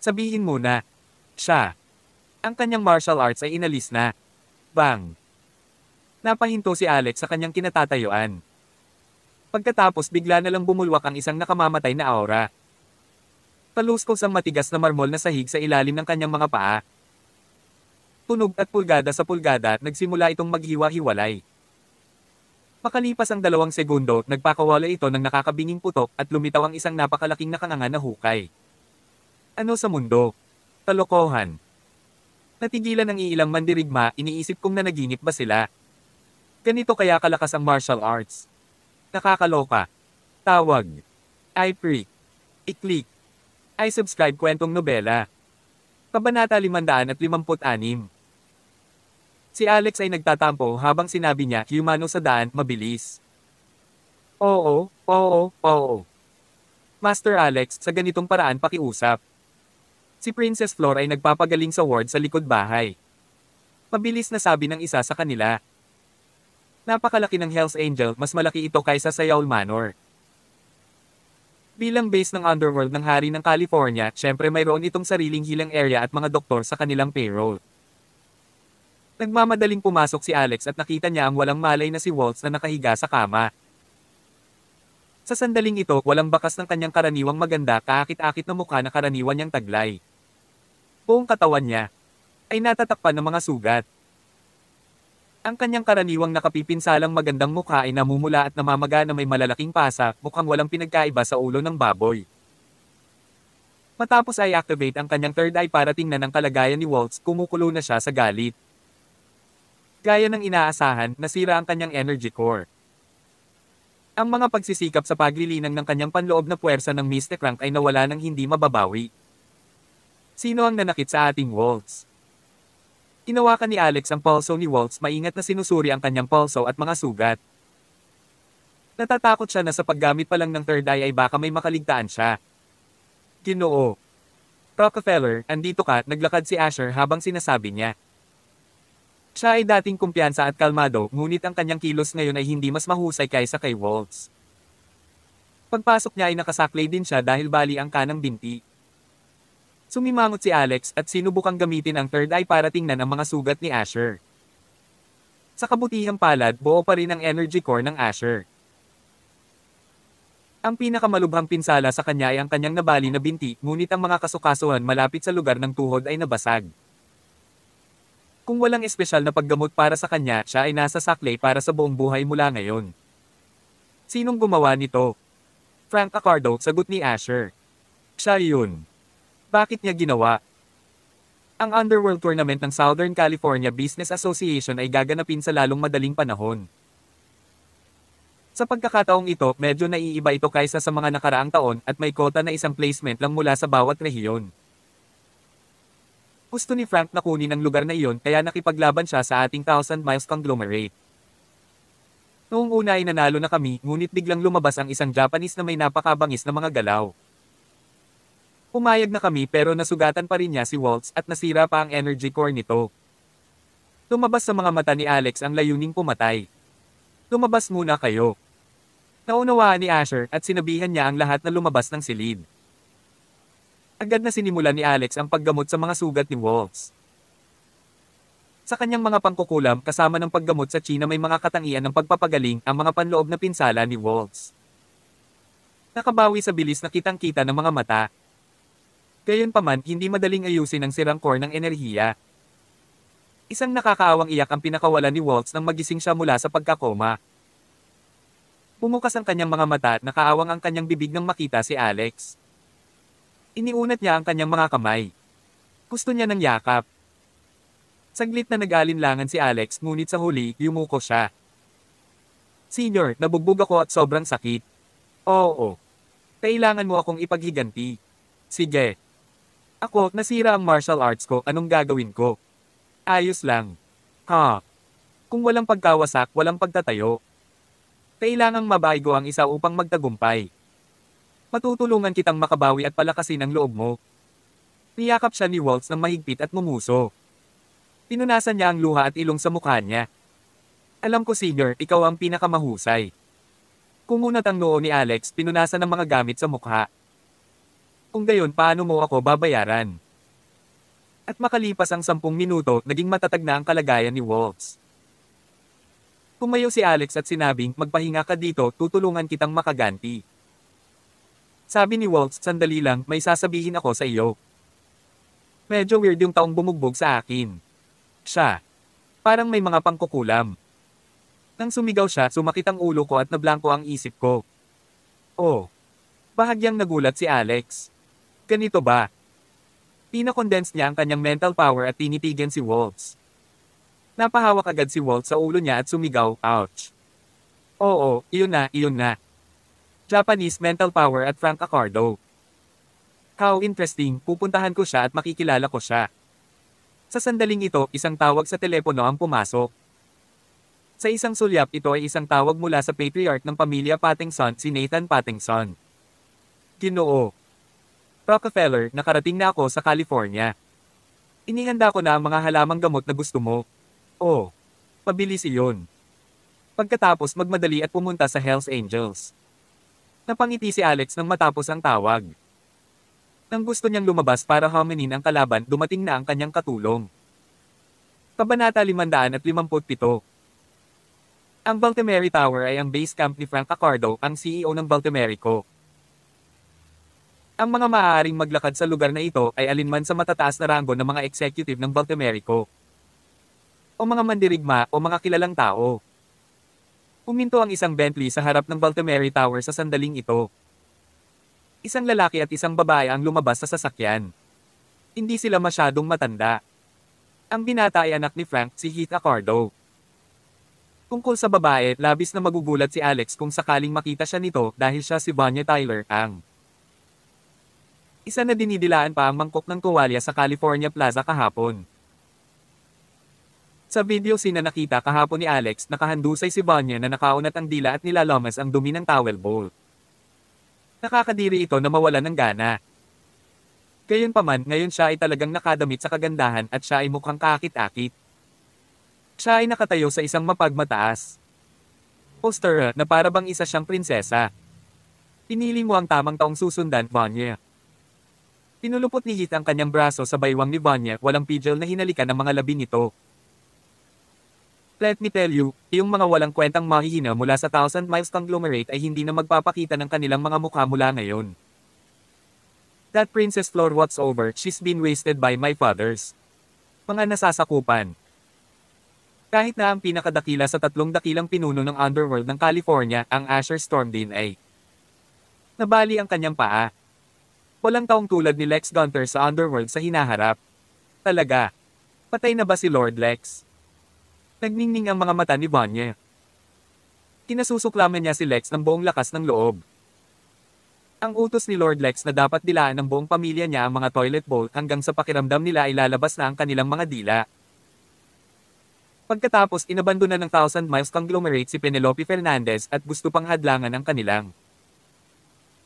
Sabihin mo na. Siya. Ang kanyang martial arts ay inalis na. Bang! Napahinto si Alex sa kanyang kinatatayuan. Pagkatapos bigla na lang bumulwak ang isang nakamamatay na aura. Paluskos ang matigas na marmol na sahig sa ilalim ng kanyang mga paa. Tunog at pulgada sa pulgada, nagsimula itong maghiwa-hiwalay. Makalipas ang 2 segundo, nagpakawala ito ng nakakabinging putok at lumitaw ang isang napakalaking nakanganga na hukay. Ano sa mundo? Kalokohan. Natigilan ng iilang mandirigma, iniisip kong nanaginip ba sila? Ganito kaya kalakas ang martial arts. Nakakaloka. Tawag. I-freak. I-click. I-subscribe kwentong nobela. Kabanata 556. Si Alex ay nagtatampo habang sinabi niya, humano sa daan, mabilis. Oo. Master Alex, sa ganitong paraan pakiusap. Si Princess Flor ay nagpapagaling sa ward sa likod bahay. Mabilis na sabi ng isa sa kanila. Napakalaki ng Hells Angel, mas malaki ito kaysa sa Yaul Manor. Bilang base ng underworld ng hari ng California, syempre mayroon itong sariling healing area at mga doktor sa kanilang payroll. Nagmamadaling pumasok si Alex at nakita niya ang walang malay na si Waltz na nakahiga sa kama. Sa sandaling ito, walang bakas ng kanyang karaniwang maganda, kaakit-akit na mukha na karaniwan niyang taglay. Buong katawan niya ay natatakpan ng mga sugat. Ang kanyang karaniwang nakapipinsalang magandang mukha ay namumula at namamaga na may malalaking pasa, mukhang walang pinagkaiba sa ulo ng baboy. Matapos ay activate ang kanyang third eye para tingnan ang kalagayan ni Waltz, kumukulo na siya sa galit. Gaya ng inaasahan, nasira ang kanyang energy core. Ang mga pagsisikap sa paglilinang ng kanyang panloob na puwersa ng Mystic Rank ay nawala ng hindi mababawi. Sino ang nanakit sa ating Waltz? Hinawakan ni Alex ang pulso ni Waltz, maingat na sinusuri ang kanyang pulso at mga sugat. Natatakot siya na sa paggamit pa lang ng third eye ay baka may makaligtaan siya. Ginoo. Rockefeller, andito ka, naglakad si Asher habang sinasabi niya. Siya ay dating kumpiyansa at kalmado, ngunit ang kanyang kilos ngayon ay hindi mas mahusay kaysa kay Waltz. Pagpasok niya ay nakasaklay din siya dahil bali ang kanang binti. Sumimangot si Alex at sinubukang gamitin ang third eye para tingnan ang mga sugat ni Asher. Sa kabutihang palad, buo pa rin ang energy core ng Asher. Ang pinakamalubhang pinsala sa kanya ay ang kanyang nabali na binti, ngunit ang mga kasukasuhan malapit sa lugar ng tuhod ay nabasag. Kung walang espesyal na paggamot para sa kanya, siya ay nasa saklay para sa buong buhay mula ngayon. Sinong gumawa nito? Frank Accardo, sagot ni Asher. Siya yun. Bakit niya ginawa? Ang Underworld Tournament ng Southern California Business Association ay gaganapin sa lalong madaling panahon. Sa pagkakataong ito, medyo naiiba ito kaysa sa mga nakaraang taon at may kota na isang placement lang mula sa bawat rehiyon. Gusto ni Frank na kunin ang lugar na iyon kaya nakipaglaban siya sa ating 1,000 miles conglomerate. Noong una ay nanalo na kami, ngunit biglang lumabas ang isang Japanese na may napakabangis na mga galaw. Pumayag na kami pero nasugatan pa rin niya si Waltz at nasira pa ang energy core nito. Lumabas sa mga mata ni Alex ang layuning pumatay. Lumabas muna kayo. Naunawaan ni Asher at sinabihan niya ang lahat na lumabas ng silid. Agad na sinimulan ni Alex ang paggamot sa mga sugat ni Waltz. Sa kanyang mga pangkukulam kasama ng paggamot sa China may mga katangian ng pagpapagaling ang mga panloob na pinsala ni Waltz. Nakabawi sa bilis na kitang-kita ng mga mata. Gayunpaman, hindi madaling ayusin ang sirang core ng enerhiya. Isang nakakaawang iyak ang pinakawalan ni Waltz nang magising siya mula sa pagkakoma. Bumukas ang kanyang mga mata at nakaawang ang kanyang bibig nang makita si Alex. Iniunat niya ang kanyang mga kamay. Gusto niya ng yakap. Saglit na nag-alinlangan si Alex ngunit sa huli, yumuko siya. Senior, nabugbog ako at sobrang sakit. Oo. Kailangan mo akong ipaghiganti. Sige. Ako, nasira ang martial arts ko, anong gagawin ko? Ayos lang. Kung walang pagkawasak, walang pagtatayo. Kailangang mabaigo ang isa upang magtagumpay. Matutulungan kitang makabawi at palakasin ang loob mo. Niyakap siya ni Waltz ng mahigpit at mumuso. Pinunasan niya ang luha at ilong sa mukha niya. Alam ko senior, ikaw ang pinakamahusay. Kumunat ang noo ni Alex, pinunasan ng mga gamit sa mukha. Kung gayon, paano mo ako babayaran? At makalipas ang 10 minuto, naging matatag na ang kalagayan ni Waltz. Pumayo si Alex at sinabing, magpahinga ka dito, tutulungan kitang makaganti. Sabi ni Waltz, sandali lang, may sasabihin ako sa iyo. Medyo weird yung taong bumugbog sa akin. Siya. Parang may mga pangkukulam. Nang sumigaw siya, sumakit ang ulo ko at nablangko ang isip ko. Oh. Bahagyang nagulat si Alex. Ganito ba? Pinakondense niya ang kanyang mental power at tinitigan si Waltz. Napahawak agad si Waltz sa ulo niya at sumigaw, ouch. Oo, iyon na. Japanese mental power at Frank Accardo. How interesting, pupuntahan ko siya at makikilala ko siya. Sa sandaling ito, isang tawag sa telepono ang pumasok. Sa isang sulyap ito ay isang tawag mula sa patriarch ng pamilya Pattingson, si Nathan Pattingson. Ginoo. Rockefeller, nakarating na ako sa California. Inihanda ko na ang mga halamang gamot na gusto mo. Oh, mabilis iyon. Pagkatapos magmadali at pumunta sa Hells Angels. Napangiti si Alex nang matapos ang tawag. Nang gusto niyang lumabas para haminin ang kalaban, dumating na ang kanyang katulong. Kabanata 557. Ang Baltimore Tower ay ang base camp ni Frank Accardo, ang CEO ng Baltimerico. Ang mga maaaring maglakad sa lugar na ito ay alinman sa matataas na ranggo ng mga executive ng Baltimerico. O mga mandirigma o mga kilalang tao. Huminto ang isang Bentley sa harap ng Baltimore Tower sa sandaling ito. Isang lalaki at isang babae ang lumabas sa sasakyan. Hindi sila masyadong matanda. Ang binata ay anak ni Frank, si Heath Accardo. Tungkol sa babae, labis na magugulat si Alex kung sakaling makita siya nito dahil siya si Bonnie Tyler, ang isa na dinidilaan pa ang mangkok ng tuwalya sa California Plaza kahapon. Sa video nakita kahapon ni Alex, nakahandusay si Bonnie na nakaunat ang dila at nilalamas ang dumi ng towel bowl. Nakakadiri ito na mawalan ng gana. Gayunpaman, ngayon siya ay talagang nakadamit sa kagandahan at siya ay mukhang kakit-akit. Siya ay nakatayo sa isang mapagmataas poster na para bang isa siyang prinsesa. Pinili mo ang tamang taong susundan, Bonnie. Pinulupot ni Heath ang kanyang braso sa baywang ni Bonnie, walang pigil na hinalikan ng mga labi nito. Let me tell you, yung mga walang kwentang mahihina mula sa Thousand Miles Conglomerate ay hindi na magpapakita ng kanilang mga mukha mula ngayon. That Princess Floor what's over, she's been wasted by my fathers. Mga nasasakupan. Kahit na ang pinakadakila sa tatlong dakilang pinuno ng underworld ng California, ang Asher Stormdin ay nabali ang kanyang paa. Walang taong tulad ni Lex Gunter sa underworld sa hinaharap. Talaga. Patay na ba si Lord Lex? Nagningning ang mga mata ni Vanya. Kinasusuklaman niya si Lex ng buong lakas ng loob. Ang utos ni Lord Lex na dapat dilaan ng buong pamilya niya ang mga toilet bowl hanggang sa pakiramdam nila ay lalabas na ang kanilang mga dila. Pagkatapos inabandona ng Thousand Miles Conglomerate si Penelope Fernandez at gusto pang hadlangan ang kanilang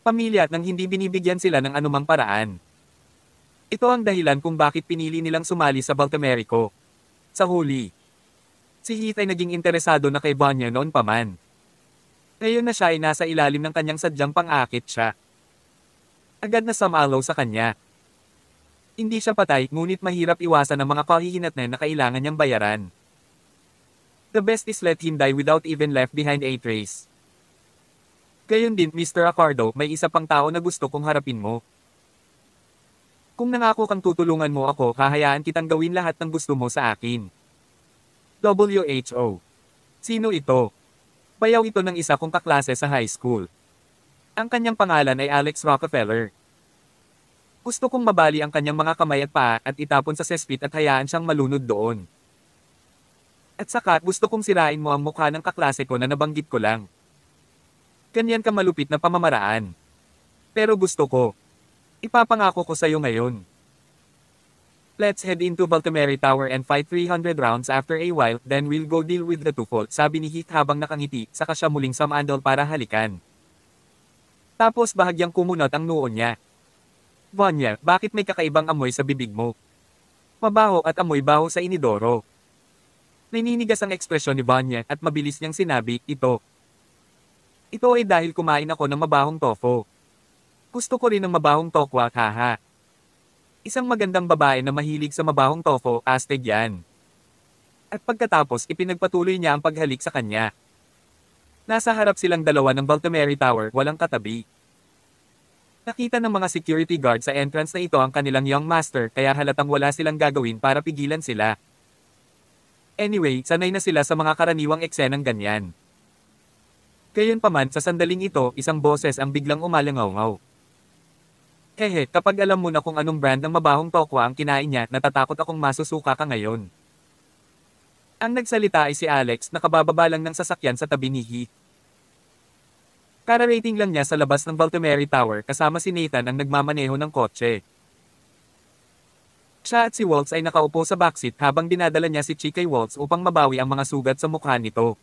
pamilya nang hindi binibigyan sila ng anumang paraan. Ito ang dahilan kung bakit pinili nilang sumali sa Baltimerico. Sa huli, si Heath ay naging interesado na kay Vanya noon pa man. Ngayon na siya ay nasa ilalim ng kanyang sadyang pang-akit siya. Agad na sumalaw sa kanya. Hindi siya patay, ngunit mahirap iwasan ang mga kahihinatnan na kailangan niyang bayaran. The best is let him die without even left behind a trace. Gayon din, Mr. Accardo, may isa pang tao na gusto kong harapin mo. Kung nangako kang tutulungan mo ako, hahayaan kitang gawin lahat ng gusto mo sa akin. WHO. Sino ito? Bayaw ito ng isa kong kaklase sa high school. Ang kanyang pangalan ay Alex Rockefeller. Gusto kong mabali ang kanyang mga kamay at paa at itapon sa cesspit at hayaan siyang malunod doon. At saka, gusto kong sirain mo ang mukha ng kaklase ko na nabanggit ko lang. Ganyan ka malupit na pamamaraan. Pero gusto ko. Ipapangako ko sa'yo ngayon. Let's head into Baltimore Tower and fight 300 rounds after a while, then we'll go deal with the two-fold, sabi ni Heath habang nakangiti, saka siya muling sumandal para halikan. Tapos bahagyang kumunot ang noo niya. Vanya, bakit may kakaibang amoy sa bibig mo? Mabaho at amoy baho sa inidoro. Naninigas ang ekspresyon ni Vanya at mabilis niyang sinabi, ito. Ito ay dahil kumain ako ng mabahong tofu. Gusto ko rin ng mabahong tokwa, haha. Isang magandang babae na mahilig sa mabahong tofu, astig yan. At pagkatapos ipinagpatuloy niya ang paghalik sa kanya. Nasa harap silang dalawa ng Baltimore Tower, walang katabi. Nakita ng mga security guard sa entrance na ito ang kanilang young master kaya halatang wala silang gagawin para pigilan sila. Anyway, sanay na sila sa mga karaniwang eksenang ganyan. Gayunpaman sa sandaling ito, isang boses ang biglang umalangaw-ngaw. Hehe, kapag alam mo na kung anong brand ng mabahong tokwa ang kinain niya, natatakot akong masusuka ka ngayon. Ang nagsalita ay si Alex, nakabababa lang ng sasakyan sa tabi ni Heath. Kararating lang niya sa labas ng Baltimore Tower kasama si Nathan ang nagmamaneho ng kotse. Siya at si Waltz ay nakaupo sa backseat habang dinadala niya si Chica Waltz upang mabawi ang mga sugat sa mukha nito.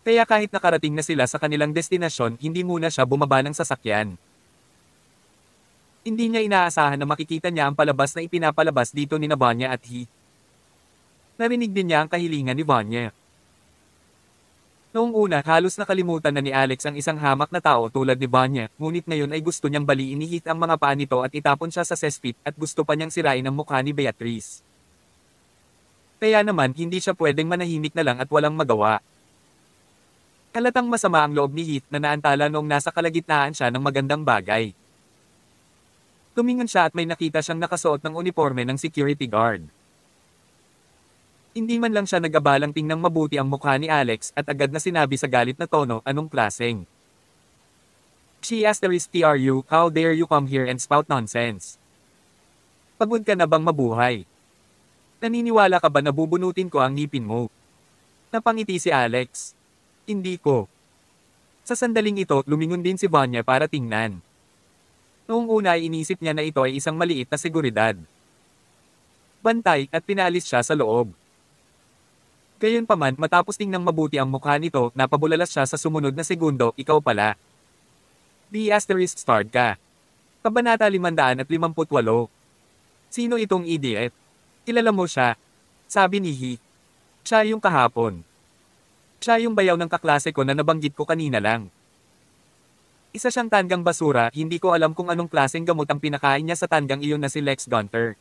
Kaya kahit nakarating na sila sa kanilang destinasyon, hindi muna siya bumaba ng sasakyan. Hindi niya inaasahan na makikita niya ang palabas na ipinapalabas dito ni Vanya at Heath. Narinig din niya ang kahilingan ni Vanya. Noong una, halos nakalimutan na ni Alex ang isang hamak na tao tulad ni Vanya, ngunit ngayon ay gusto niyang baliin ni Heath ang mga paa nito at itapon siya sa cesspit at gusto pa niyang sirain ang mukha ni Beatrice. Kaya naman, hindi siya pwedeng manahimik na lang at walang magawa. Halatang masama ang loob ni Heath na naantala noong nasa kalagitnaan siya ng magandang bagay. Tumingon siya at may nakita siyang nakasuot ng uniforme ng security guard. Hindi man lang siya nag-abalang tingnang mabuti ang mukha ni Alex at agad na sinabi sa galit na tono, anong klaseng? She *TRU, how dare you come here and spout nonsense? Pagod ka na bang mabuhay? Naniniwala ka ba na bubunutin ko ang ngipin mo? Napangiti si Alex. Hindi ko. Sa sandaling ito, lumingon din si Vanya para tingnan. Noong una ay inisip niya na ito ay isang maliit na seguridad. Bantay at pinalis siya sa loob. Gayunpaman, matapos tingnang mabuti ang mukha nito, napabulalas siya sa sumunod na segundo, ikaw pala. *starred ka. Kabanata 558. Sino itong idiot? Kilala mo siya? Sabi ni Heath. Siya yung kahapon. Siya yung bayaw ng kaklase ko na nabanggit ko kanina lang. Isa siyang tanggang basura, hindi ko alam kung anong klaseng gamot ang pinakain niya sa tanggang iyon na si Lex Gunter.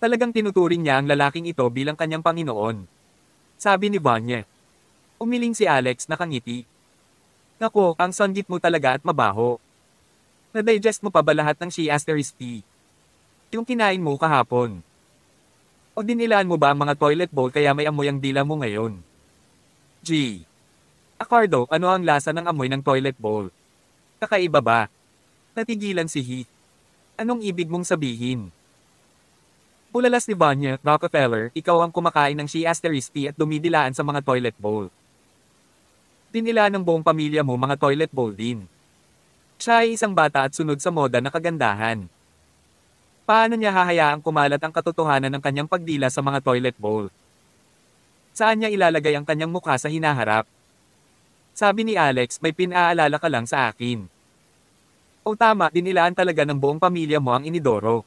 Talagang tinuturing niya ang lalaking ito bilang kanyang Panginoon. Sabi ni Vanya. Umiling si Alex nakangiti. Nako, ang sanggit mo talaga at mabaho. Na-digest mo pa ba lahat ng She**T? Yung kinain mo kahapon. O dinilaan mo ba ang mga toilet bowl kaya may amoy ang dila mo ngayon? G. Acardo, ano ang lasa ng amoy ng toilet bowl? Kakaiba ba? Natigilan si Heath. Anong ibig mong sabihin? Bulalas ni Vanya, Rockefeller, ikaw ang kumakain ng She**T at dumidilaan sa mga toilet bowl. Dinilaan ng buong pamilya mo mga toilet bowl din. Siya ay isang bata at sunod sa moda na kagandahan. Paano niya hahayaang kumalat ang katotohanan ng kanyang pagdila sa mga toilet bowl? Saan niya ilalagay ang kanyang mukha sa hinaharap? Sabi ni Alex, may pinaalala ka lang sa akin. O tama, dinilaan talaga ng buong pamilya mo ang inidoro.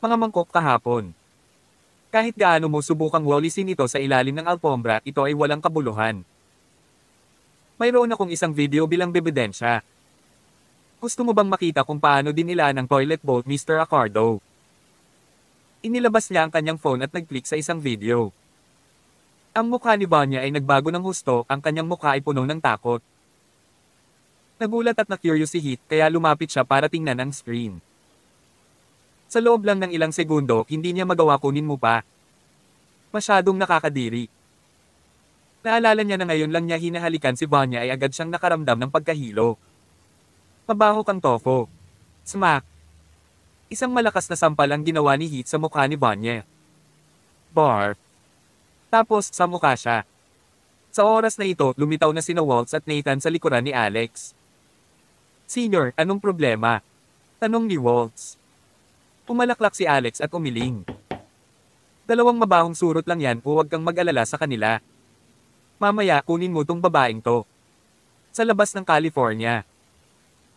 Mga mangkok kahapon. Kahit gaano mo subukang walisin ito sa ilalim ng alpombra, ito ay walang kabuluhan. Mayroon akong isang video bilang bebidensya. Gusto mo bang makita kung paano dinilaan ng toilet bowl, Mr. Acardo? Inilabas niya ang kanyang phone at nag-click sa isang video. Ang mukha ni Vanya ay nagbago ng husto, ang kanyang mukha ay puno ng takot. Nagulat at na-curious si Heath kaya lumapit siya para tingnan ang screen. Sa loob lang ng ilang segundo, hindi niya magawa kunin mo pa. Masyadong nakakadiri. Naalala niya na ngayon lang niya hinahalikan si Vanya ay agad siyang nakaramdam ng pagkahilo. Mabaho kang tofu. Smack. Isang malakas na sampal ang ginawa ni Heath sa mukha ni Vanya. Barf. Tapos, sa mukha siya. Sa oras na ito, lumitaw na sina Waltz at Nathan sa likuran ni Alex. Senior, anong problema? Tanong ni Waltz. Pumalaklak si Alex at umiling. Dalawang mabahong surot lang yan, huwag kang mag-alala sa kanila. Mamaya, kunin mo tong babaeng to. Sa labas ng California.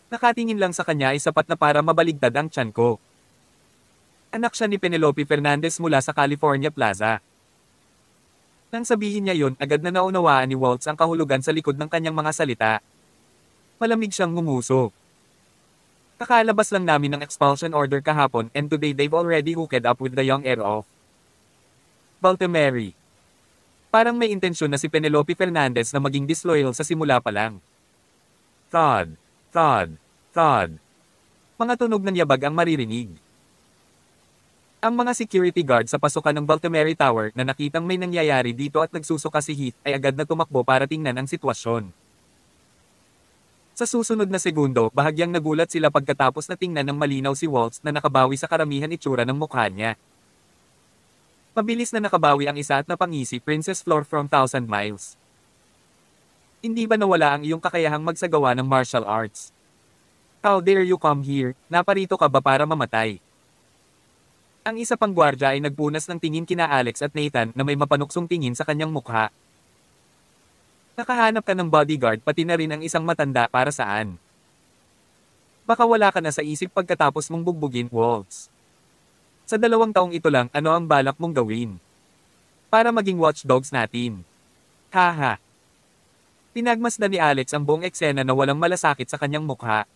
Nakatingin lang sa kanya ay sapat na para mabaligtad ang tiyan ko. Anak siya ni Penelope Fernandez mula sa California Plaza. Nang sabihin niya yon, agad na naunawaan ni Waltz ang kahulugan sa likod ng kanyang mga salita. Malamig siyang ngumuso. Kakalabas lang namin ng expulsion order kahapon and today they've already hooked up with the young heir of Baltimore. Parang may intensyon na si Penelope Fernandez na maging disloyal sa simula pa lang. Thud, thud, thud. Mga tunog ng yabag ang maririnig. Ang mga security guard sa pasukan ng Baltimore Tower na nakitang may nangyayari dito at nagsusuka si Heath ay agad na tumakbo para tingnan ang sitwasyon. Sa susunod na segundo, bahagyang nagulat sila pagkatapos na tingnan ng malinaw si Waltz na nakabawi sa karamihan itsura ng mukha niya. Mabilis na nakabawi ang isa at napangisi, Princess Flor from Thousand Miles. Hindi ba nawala ang iyong kakayahang magsagawa ng martial arts? How dare you come here? Naparito ka ba para mamatay? Ang isa pang gwardya ay nagpunas ng tingin kina Alex at Nathan na may mapanuksong tingin sa kanyang mukha. Nakahanap ka ng bodyguard pati na rin ang isang matanda para saan? Baka wala ka na sa isip pagkatapos mong bugbugin, Waltz. Sa 2 taong ito lang, ano ang balak mong gawin? Para maging watchdogs natin. Haha. Pinagmasdan ni Alex ang buong eksena na walang malasakit sa kanyang mukha.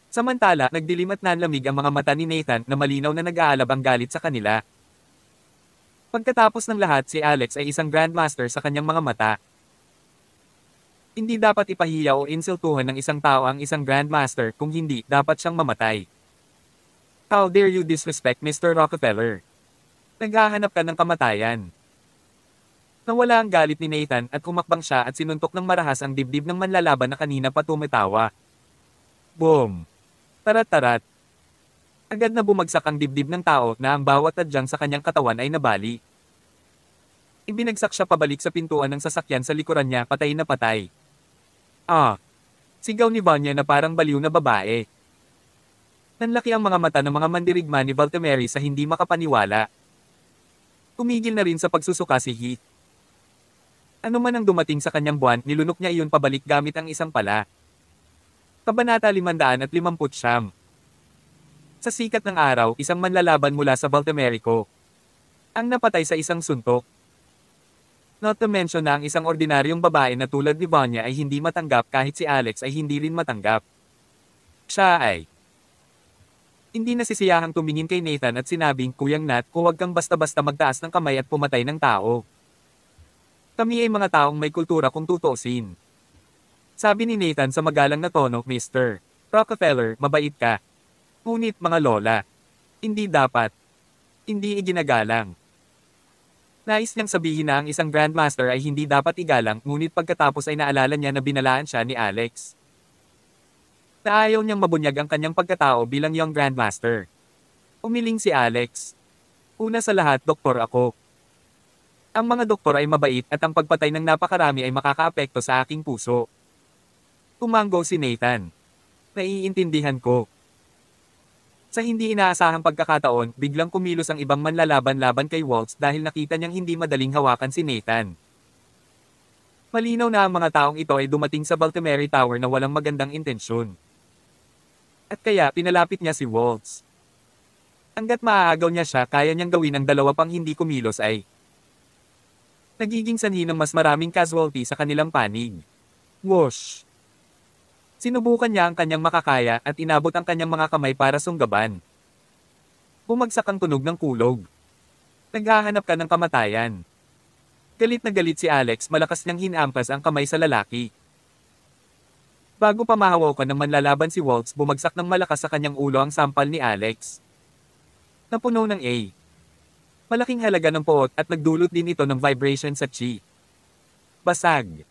Samantala, nagdilim at nanlamig ang mga mata ni Nathan na malinaw na nag-aalab ang galit sa kanila. Pagkatapos ng lahat, si Alex ay isang grandmaster sa kanyang mga mata. Hindi dapat ipahiya o insultuhan ng isang tao ang isang grandmaster, kung hindi, dapat siyang mamatay. How dare you disrespect Mr. Rockefeller? Naghahanap ka ng kamatayan. Nawala ang galit ni Nathan at kumakbang siya at sinuntok ng marahas ang dibdib ng manlalaban na kanina pa tumatawa. Boom! Tarat-tarat. Agad na bumagsak ang dibdib ng tao na ang bawat tadyang sa kanyang katawan ay nabali. Ibinagsak siya pabalik sa pintuan ng sasakyan sa likuran niya, patay na patay. Ah! Sigaw ni Vanya na parang baliw na babae. Nanlaki ang mga mata ng mga mandirigma ni Baltimore sa hindi makapaniwala. Tumigil na rin sa pagsusuka si Heath. Ano man ang dumating sa kanyang buwan, nilunok niya iyon pabalik gamit ang isang pala. Kabanata 559. Sa sikat ng araw, isang manlalaban mula sa Baltimore ang napatay sa isang suntok. Not to mention na ang isang ordinaryong babae na tulad ni Vanya ay hindi matanggap kahit si Alex ay hindi rin matanggap. Siya ay Hindi nasisiyahang tumingin kay Nathan at sinabing, Kuyang Nat, huwag kang basta-basta magtaas ng kamay at pumatay ng tao. Kami ay mga taong may kultura kung tutuusin. Sabi ni Nathan sa magalang na tono, Mr. Rockefeller, mabait ka. Ngunit mga lola, hindi dapat. Hindi iginagalang. Nais niyang sabihin na ang isang Grandmaster ay hindi dapat igalang, ngunit pagkatapos ay naalala niya na binalaan siya ni Alex. Na ayaw niyang mabunyag ang kanyang pagkatao bilang young Grandmaster. Umiling si Alex. Una sa lahat, doktor ako. Ang mga doktor ay mabait at ang pagpatay ng napakarami ay makakaapekto sa aking puso. Tumanggo si Nathan. Naiintindihan ko. Sa hindi inaasahang pagkakataon, biglang kumilos ang ibang manlalaban-laban kay Waltz dahil nakita niyang hindi madaling hawakan si Nathan. Malinaw na ang mga taong ito ay dumating sa Baltimore Tower na walang magandang intensyon. At kaya pinalapit niya si Waltz. Hanggat maaagaw niya siya, kaya niyang gawin ang dalawa pang hindi kumilos ay nagiging sanhi ng mas maraming casualty sa kanilang panig. Whoosh! Sinubukan niya ang kanyang makakaya at inabot ang kanyang mga kamay para sunggaban. Bumagsak ang tunog ng kulog. Naghahanap ka ng kamatayan. Galit na galit si Alex, malakas niyang hinampas ang kamay sa lalaki. Bago pa mahawakan ng manlalaban si Waltz, bumagsak ng malakas sa kanyang ulo ang sampal ni Alex. Napuno ng A. Malaking halaga ng poot at nagdulot din ito ng vibration sa chi. Basag.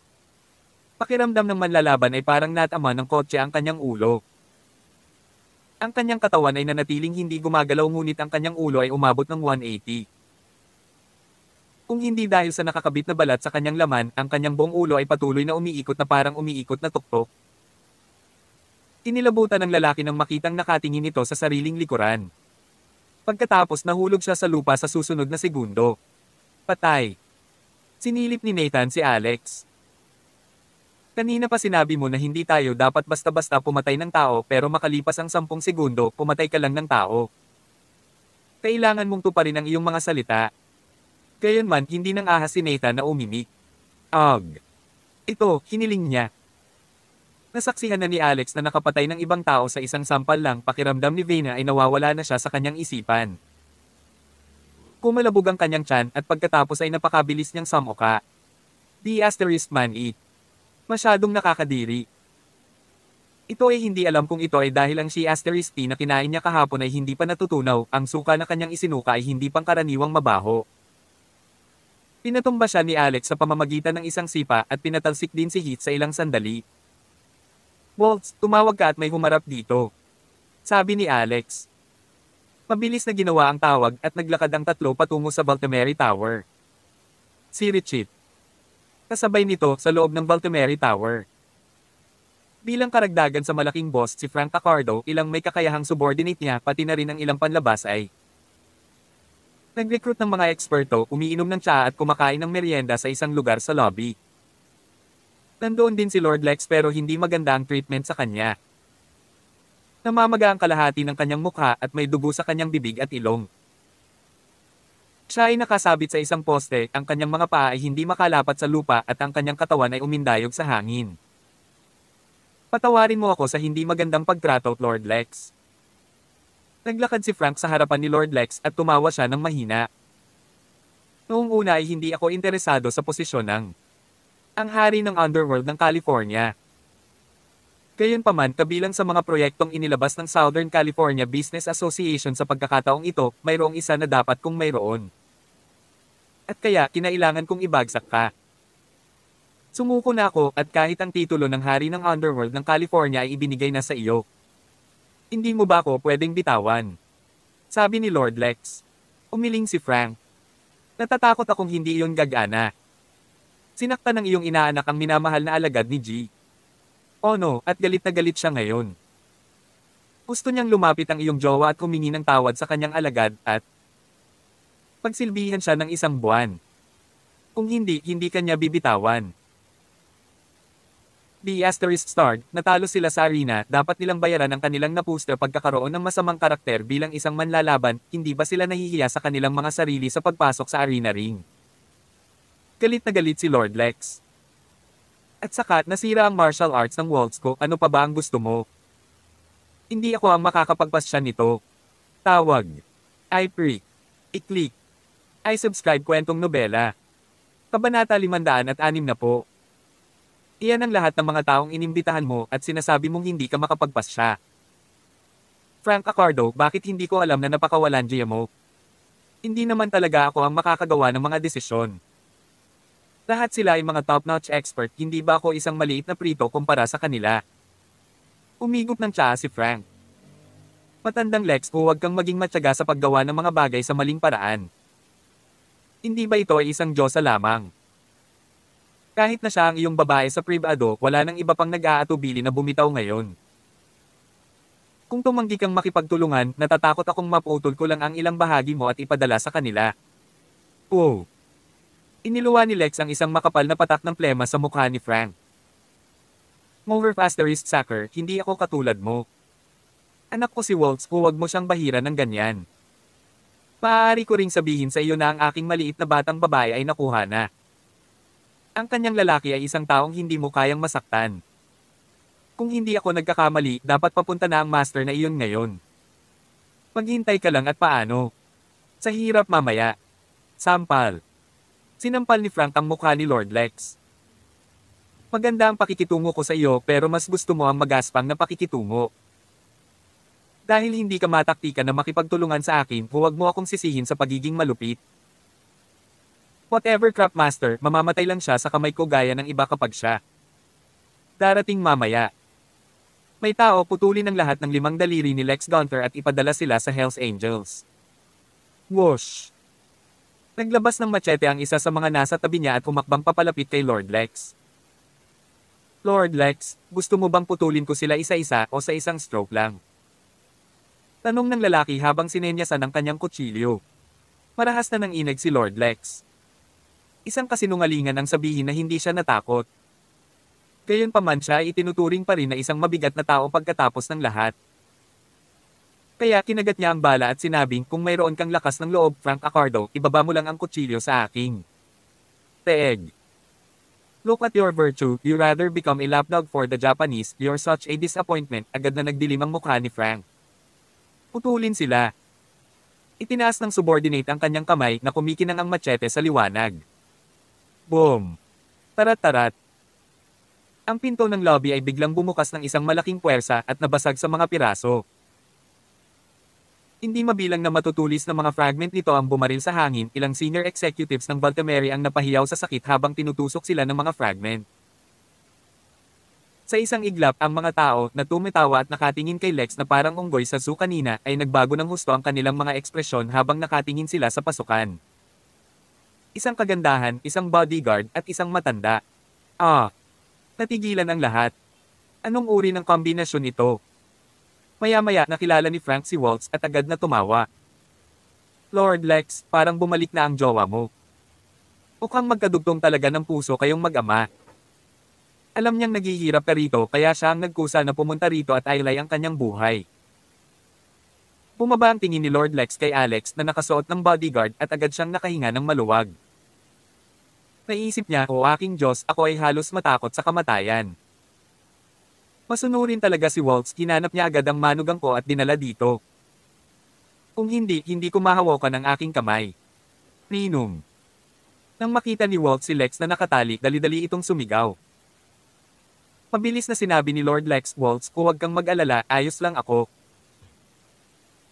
Pakiramdam ng manlalaban ay parang natama ng kotse ang kanyang ulo. Ang kanyang katawan ay nanatiling hindi gumagalaw, ngunit ang kanyang ulo ay umabot ng 180. Kung hindi dahil sa nakakabit na balat sa kanyang laman, ang kanyang buong ulo ay patuloy na umiikot na parang umiikot na tuktok. Inilabutan ng lalaki nang makitang nakatingin ito sa sariling likuran. Pagkatapos nahulog siya sa lupa sa susunod na segundo. Patay. Sinilip ni Nathan si Alex. Kanina pa sinabi mo na hindi tayo dapat basta-basta pumatay ng tao, pero makalipas ang 10 segundo, pumatay ka lang ng tao. Kailangan mong tuparin ang iyong mga salita. Gayunman, hindi nang ahas si Nathan na umimik. Ugh. Ito, hiniling niya. Nasaksihan na ni Alex na nakapatay ng ibang tao sa isang sampal lang, pakiramdam ni Vena ay nawawala na siya sa kanyang isipan. Kumalabog ang kanyang tiyan at pagkatapos ay napakabilis niyang samuka. The asterisk man eat. Masyadong nakakadiri. Ito ay hindi alam kung ito ay dahil ang she-asterisk na kinain niya kahapon ay hindi pa natutunaw, ang suka na kanyang isinuka ay hindi pangkaraniwang mabaho. Pinatumba siya ni Alex sa pamamagitan ng isang sipa at pinatalsik din si Heath sa ilang sandali. Waltz, tumawag ka at may humarap dito. Sabi ni Alex. Mabilis na ginawa ang tawag at naglakad ang tatlo patungo sa Baltimore Tower. Si Richie. Kasabay nito sa loob ng Baltimore Tower. Bilang karagdagan sa malaking boss si Frank Accardo, ilang may kakayahang subordinate niya pati na rin ang ilang panlabas ay nag-recruit ng mga eksperto, umiinom ng tsaa at kumakain ng merienda sa isang lugar sa lobby. Nandoon din si Lord Lex pero hindi maganda ang treatment sa kanya. Namamaga ang kalahati ng kanyang mukha at may dugo sa kanyang bibig at ilong. Siya ay nakasabit sa isang poste, ang kanyang mga paa ay hindi makalapat sa lupa at ang kanyang katawan ay umindayog sa hangin. Patawarin mo ako sa hindi magandang pagtrato, Lord Lex. Naglakad si Frank sa harapan ni Lord Lex at tumawa siya ng mahina. Noong una ay hindi ako interesado sa posisyon ng ang hari ng underworld ng California. Gayunpaman, kabilang sa mga proyektong inilabas ng Southern California Business Association sa pagkakataong ito, mayroong isa na dapat kong mayroon. At kaya, kinailangan kong ibagsak ka. Sumuko na ako at kahit ang titulo ng hari ng underworld ng California ay ibinigay na sa iyo. Hindi mo ba ako pwedeng bitawan? Sabi ni Lord Lex. Umiling si Frank. Natatakot akong hindi iyon gagana. Sinaktan ng iyong inaanak ang minamahal na alagad ni G. Oh no, at galit na galit siya ngayon. Gusto niyang lumapit ang iyong jowa at humingi ng tawad sa kanyang alagad at pagsilbihan siya ng 1 buwan. Kung hindi, hindi kanya bibitawan. The asterisk starred, natalo sila sa arena, dapat nilang bayaran ang kanilang napuster pagkakaroon ng masamang karakter bilang isang manlalaban, hindi ba sila nahihiya sa kanilang mga sarili sa pagpasok sa arena ring? Galit na galit si Lord Lex. At saka, nasira ang martial arts ng Waltz ko, ano pa ba ang gusto mo? Hindi ako ang makakapagpasya nito. Tawag. I-Freak. I-Click. I-Subscribe kwentong nobela. Kabanata 506 na po. Iyan ang lahat ng mga taong inimbitahan mo at sinasabi mong hindi ka makapagpasya. Frank Accardo, bakit hindi ko alam na napakawalandiya mo? Hindi naman talaga ako ang makakagawa ng mga desisyon. Lahat sila ay mga top-notch expert, hindi ba ako isang maliit na prito kumpara sa kanila? Umigop ng tsaa si Frank. Matandang Lex, huwag kang maging matyaga sa paggawa ng mga bagay sa maling paraan. Hindi ba ito ay isang Diyosa lamang? Kahit na siya ang iyong babae sa pribado, wala nang iba pang nag-aatubili na bumitaw ngayon. Kung tumanggi kang makipagtulungan, natatakot akong maputol ko lang ang ilang bahagi mo at ipadala sa kanila. Oh! Iniluwa ni Lex ang isang makapal na patak ng plema sa mukha ni Frank. Mover Fasterist Sacker, hindi ako katulad mo. Anak ko si Waltz, huwag mo siyang bahira ng ganyan. Maaari ko ring sabihin sa iyo na ang aking maliit na batang babae ay nakuha na. Ang kanyang lalaki ay isang taong hindi mo kayang masaktan. Kung hindi ako nagkakamali, dapat papunta na ang master na iyon ngayon. Maghintay ka lang at paano. Sa hirap mamaya. Sampal. Sinampal ni Frank ang mukha ni Lord Lex. Maganda ang pakikitungo ko sa iyo pero mas gusto mo ang magaspang na pakikitungo. Dahil hindi ka mataktikan na makipagtulungan sa akin, huwag mo akong sisihin sa pagiging malupit. Whatever crap master, mamamatay lang siya sa kamay ko gaya ng iba kapag siya. Darating mamaya. May tao, putulin ang lahat ng 5 daliri ni Lex Gunther at ipadala sila sa Hells Angels. Whoosh! Naglabas ng machete ang isa sa mga nasa tabi niya at humakbang papalapit kay Lord Lex. Lord Lex, gusto mo bang putulin ko sila isa-isa o sa isang stroke lang? Tanong ng lalaki habang sinenyasan ang kanyang kutsilyo. Marahas na ng inag si Lord Lex. Isang kasinungalingan ang sabihin na hindi siya natakot. Gayunpaman siya ay itinuturing pa rin na isang mabigat na tao pagkatapos ng lahat. Kaya kinagat niya ang bala at sinabing, kung mayroon kang lakas ng loob, Frank Accardo, ibaba mo lang ang kutsilyo sa akin. Teeg. Look at your virtue, you rather become a lapdog for the Japanese, you're such a disappointment, agad na nagdilim ang mukha ni Frank. Putulin sila. Itinaas ng subordinate ang kanyang kamay na kumikinang ang machete sa liwanag. Boom! Tarat-tarat. Ang pinto ng lobby ay biglang bumukas ng isang malaking puwersa at nabasag sa mga piraso. Hindi mabilang na matutulis na mga fragment nito ang bumaril sa hangin, ilang senior executives ng Baltimore ang napahiyaw sa sakit habang tinutusok sila ng mga fragment. Sa isang iglap, ang mga tao na tumatawa at nakatingin kay Lex na parang unggoy sa zoo kanina ay nagbago ng husto ang kanilang mga ekspresyon habang nakatingin sila sa pasukan. Isang kagandahan, isang bodyguard, at isang matanda. Natigilan ang lahat. Anong uri ng kombinasyon ito? Maya-maya nakilala ni Frank si Waltz at agad na tumawa. Lord Lex, parang bumalik na ang jowa mo. Mukhang magkadugtong talaga ng puso kayong mag-ama. Alam niyang naghihirap ka rito kaya siya ang nagkusa na pumunta rito at ailay ang kanyang buhay. Bumaba ang tingin ni Lord Lex kay Alex na nakasuot ng bodyguard at agad siyang nakahinga ng maluwag. Naisip niya, o aking Diyos, ako ay halos matakot sa kamatayan. Masunurin talaga si Waltz, hinanap niya agad ang manugang ko at dinala dito. Kung hindi, hindi ko mahawakan ang aking kamay. Ninong. Nang makita ni Waltz si Lex na nakatali, dali-dali itong sumigaw. Mabilis na sinabi ni Lord Lex, Waltz, huwag kang mag-alala, ayos lang ako.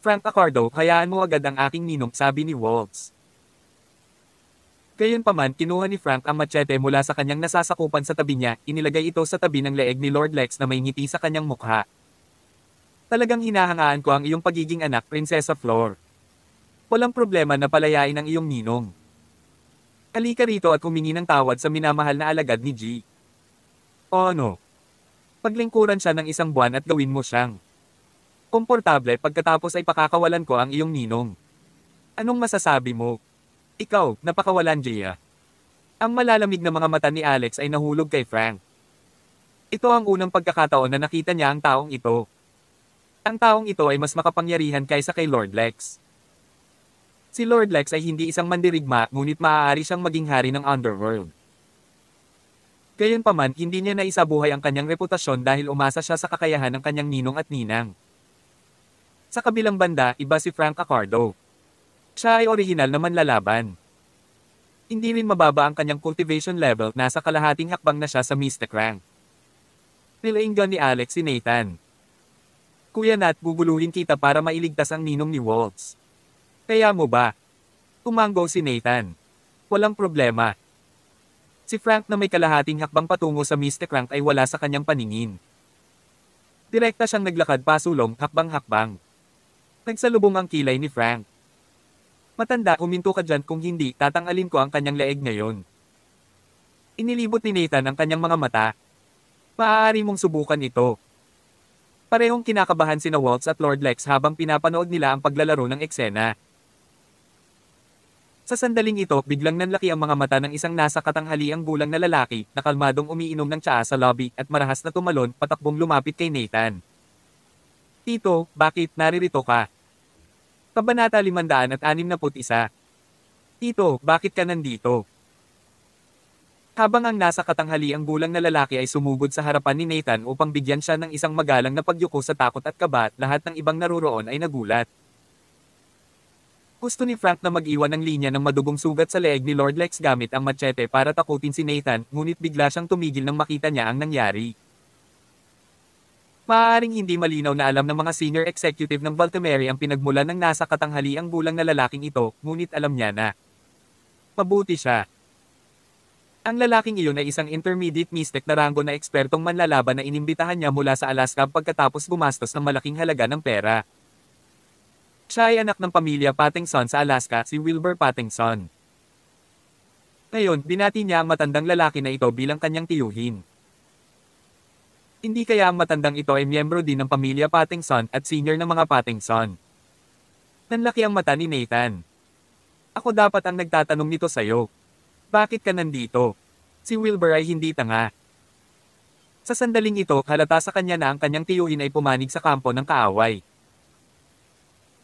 Frank Accardo, hayaan mo agad ang aking ninong, sabi ni Waltz. Gayunpaman, kinuha ni Frank ang machete mula sa kanyang nasasakupan sa tabi niya, inilagay ito sa tabi ng leeg ni Lord Lex na may ngiti sa kanyang mukha. Talagang hinahangaan ko ang iyong pagiging anak, Prinsesa Flor. Walang problema na palayain ang iyong ninong. Halika rito at humingi ng tawad sa minamahal na alagad ni G. O ano? Paglingkuran siya ng 1 buwan at gawin mo siyang komportable pagkatapos ay pakakawalan ko ang iyong ninong. Anong masasabi mo? Ikaw, napakawalandiya. Ang malalamig na mga mata ni Alex ay nahulog kay Frank. Ito ang unang pagkakataon na nakita niya ang taong ito. Ang taong ito ay mas makapangyarihan kaysa kay Lord Lex. Si Lord Lex ay hindi isang mandirigma, ngunit maaari siyang maging hari ng underworld. Gayunpaman, hindi niya naisabuhay ang kanyang reputasyon dahil umasa siya sa kakayahan ng kanyang ninong at ninang. Sa kabilang banda, iba si Frank Accardo. Siya ay orihinal na manlalaban. Hindi rin mababa ang kanyang cultivation level, nasa kalahating hakbang na siya sa Mystic Rank. Nilainggan ni Alex si Nathan. Kuya Nat, bubuluhin kita para mailigtas ang ninong ni Waltz. Kaya mo ba? Tumanggo si Nathan. Walang problema. Si Frank na may kalahating hakbang patungo sa Mystic Rank ay wala sa kanyang paningin. Direkta siyang naglakad pasulong, hakbang-hakbang. Nagsalubong ang kilay ni Frank. Matanda, huminto ka dyan, kung hindi, tatangalin ko ang kanyang leeg ngayon. Inilibot ni Nathan ang kanyang mga mata. Maaari mong subukan ito. Parehong kinakabahan sina Waltz at Lord Lex habang pinapanood nila ang paglalaro ng eksena. Sa sandaling ito, biglang nanlaki ang mga mata ng isang nasa katanghaliang gulang na lalaki na kalmadong umiinom ng tsaa sa lobby at marahas na tumalon, patakbong lumapit kay Nathan. Tito, bakit naririto ka? Kabanata 561. Tito, bakit ka nandito? Habang ang nasa katanghaliang gulang na lalaki ay sumugod sa harapan ni Nathan upang bigyan siya ng isang magalang na pagyuko sa takot at kaba, lahat ng ibang naruroon ay nagulat. Gusto ni Frank na mag-iwan ng linya ng madugong sugat sa leeg ni Lord Lex gamit ang machete para takutin si Nathan, ngunit bigla siyang tumigil nang makita niya ang nangyari. Maaaring hindi malinaw na alam ng mga senior executive ng Baltimore ang pinagmulan ng nasa katanghaliang gulang na lalaking ito, ngunit alam niya na mabuti siya. Ang lalaking iyon ay isang intermediate mystic na ranggo na ekspertong manlalaban na inimbitahan niya mula sa Alaska pagkatapos gumastos ng malaking halaga ng pera. Siya ay anak ng pamilya Pattinson sa Alaska, si Wilbur Pattinson. Ngayon, binati niya ang matandang lalaki na ito bilang kanyang tiyuhin. Hindi kaya ang matandang ito ay miyembro din ng pamilya Pattinson at senior ng mga Pattinson. Nanlaki ang mata ni Nathan. Ako dapat ang nagtatanong nito sa'yo. Bakit ka nandito? Si Wilbur ay hindi tanga. Sa sandaling ito, halata sa kanya na ang kanyang tiyuhin ay pumanig sa kampo ng kaaway.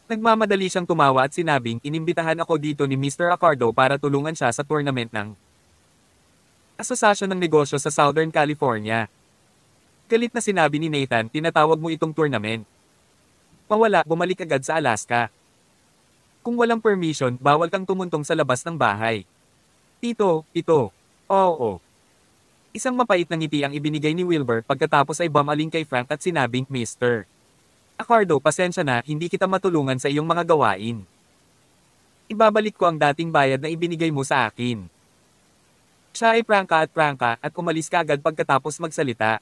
Nagmamadali siyang tumawa at sinabing, inimbitahan ako dito ni Mr. Accardo para tulungan siya sa tournament ng Asosasyon ng Negosyo sa Southern California. Galit na sinabi ni Nathan, tinatawag mo itong tournament. Mawala, bumalik agad sa Alaska. Kung walang permission, bawal kang tumuntong sa labas ng bahay. Tito, ito. Oo. Isang mapait na ngiti ang ibinigay ni Wilbur pagkatapos ay bumaling kay Frank at sinabing, Mr. Accardo, pasensya na, hindi kita matulungan sa iyong mga gawain. Ibabalik ko ang dating bayad na ibinigay mo sa akin. Siya ay prangka at umalis kaagad pagkatapos magsalita.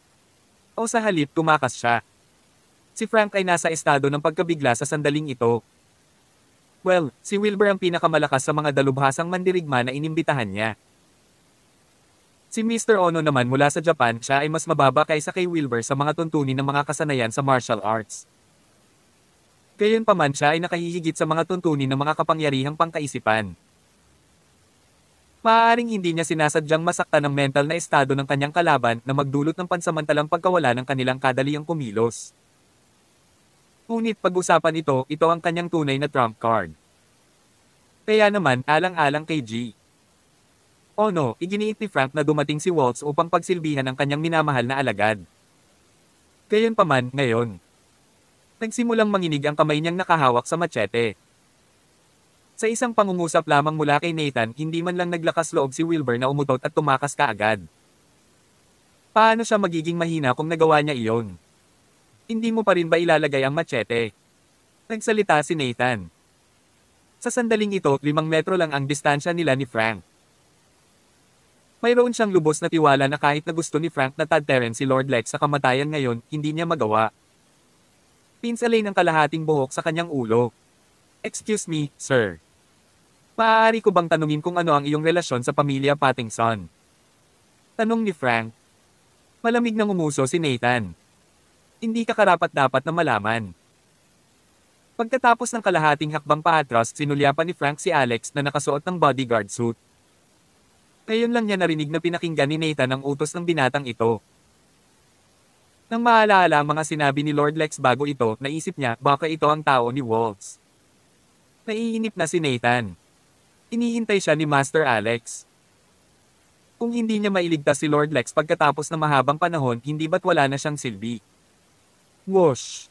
O sa halip, tumakas siya. Si Frank ay nasa estado ng pagkabigla sa sandaling ito. Well, si Wilbur ang pinakamalakas sa mga dalubhasang mandirigma na inimbitahan niya. Si Mr. Ono naman mula sa Japan, siya ay mas mababa kaysa kay Wilbur sa mga tuntunin ng mga kasanayan sa martial arts. Gayunpaman siya ay nakahihigit sa mga tuntunin ng mga kapangyarihang pangkaisipan. Maaaring hindi niya sinasadyang masaktan ang mental na estado ng kanyang kalaban na magdulot ng pansamantalang pagkawala ng kanilang kadaliang kumilos. Ngunit pag-usapan ito ang kanyang tunay na trump card. Kaya naman, alang-alang kay G. Ono, iginiit ni Frank na dumating si Waltz upang pagsilbihan ang kanyang minamahal na alagad. Gayunpaman, ngayon, nagsimulang manginig ang kamay niyang nakahawak sa machete. Sa isang pangungusap lamang mula kay Nathan, hindi man lang naglakas loob si Wilbur na umutot at tumakas kaagad. Paano siya magiging mahina kung nagawa niya iyon? Hindi mo pa rin ba ilalagay ang machete? Nagsalita si Nathan. Sa sandaling ito, 5 metro lang ang distansya nila ni Frank. Mayroon siyang lubos na tiwala na kahit na gusto ni Frank na tadteren si Lord Lex sa kamatayan ngayon, hindi niya magawa. Pinsalay ng kalahating buhok sa kanyang ulo. Excuse me, sir. Maaari ko bang tanungin kung ano ang iyong relasyon sa pamilya Pattinson? Tanong ni Frank. Malamig nang umuso si Nathan. Hindi ka karapat-dapat na malaman. Pagkatapos ng kalahating hakbang paatras, sinulyapan ni Frank si Alex na nakasuot ng bodyguard suit. Ngayon lang niya narinig na pinakinggan ni Nathan ang utos ng binatang ito. Nang maalaala ang mga sinabi ni Lord Lex bago ito, naisip niya baka ito ang tao ni Waltz. Naiinip na si Nathan. Inihintay siya ni Master Alex. Kung hindi niya mailigtas si Lord Lex pagkatapos ng mahabang panahon, hindi ba't wala na siyang silbi? Whoosh!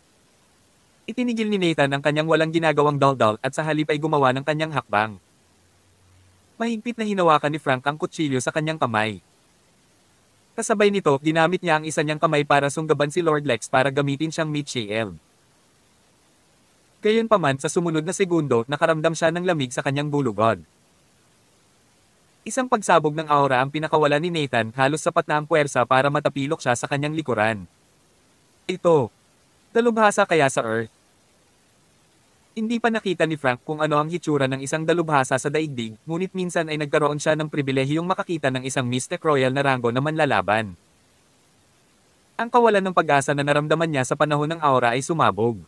Itinigil ni Nathan ang kanyang walang ginagawang daldal at sa halip ay gumawa ng kanyang hakbang. Mahigpit na hinawakan ni Frank ang kutsilyo sa kanyang kamay. Kasabay nito, ginamit niya ang isa niyang kamay para sunggaban si Lord Lex para gamitin siyang meat shield. Gayunpaman sa sumunod na segundo, nakaramdam siya ng lamig sa kanyang bulugod. Isang pagsabog ng aura ang pinakawala ni Nathan, halos sapat na ang puwersa para matapilok siya sa kanyang likuran. Ito. Dalubhasa kaya sa Earth? Hindi pa nakita ni Frank kung ano ang hitsura ng isang dalubhasa sa daigdig, ngunit minsan ay nagkaroon siya ng pribilehiyong makakita ng isang Mystic Royal na ranggo na manlalaban. Ang kawalan ng pag-asa na naramdaman niya sa panahon ng aura ay sumabog.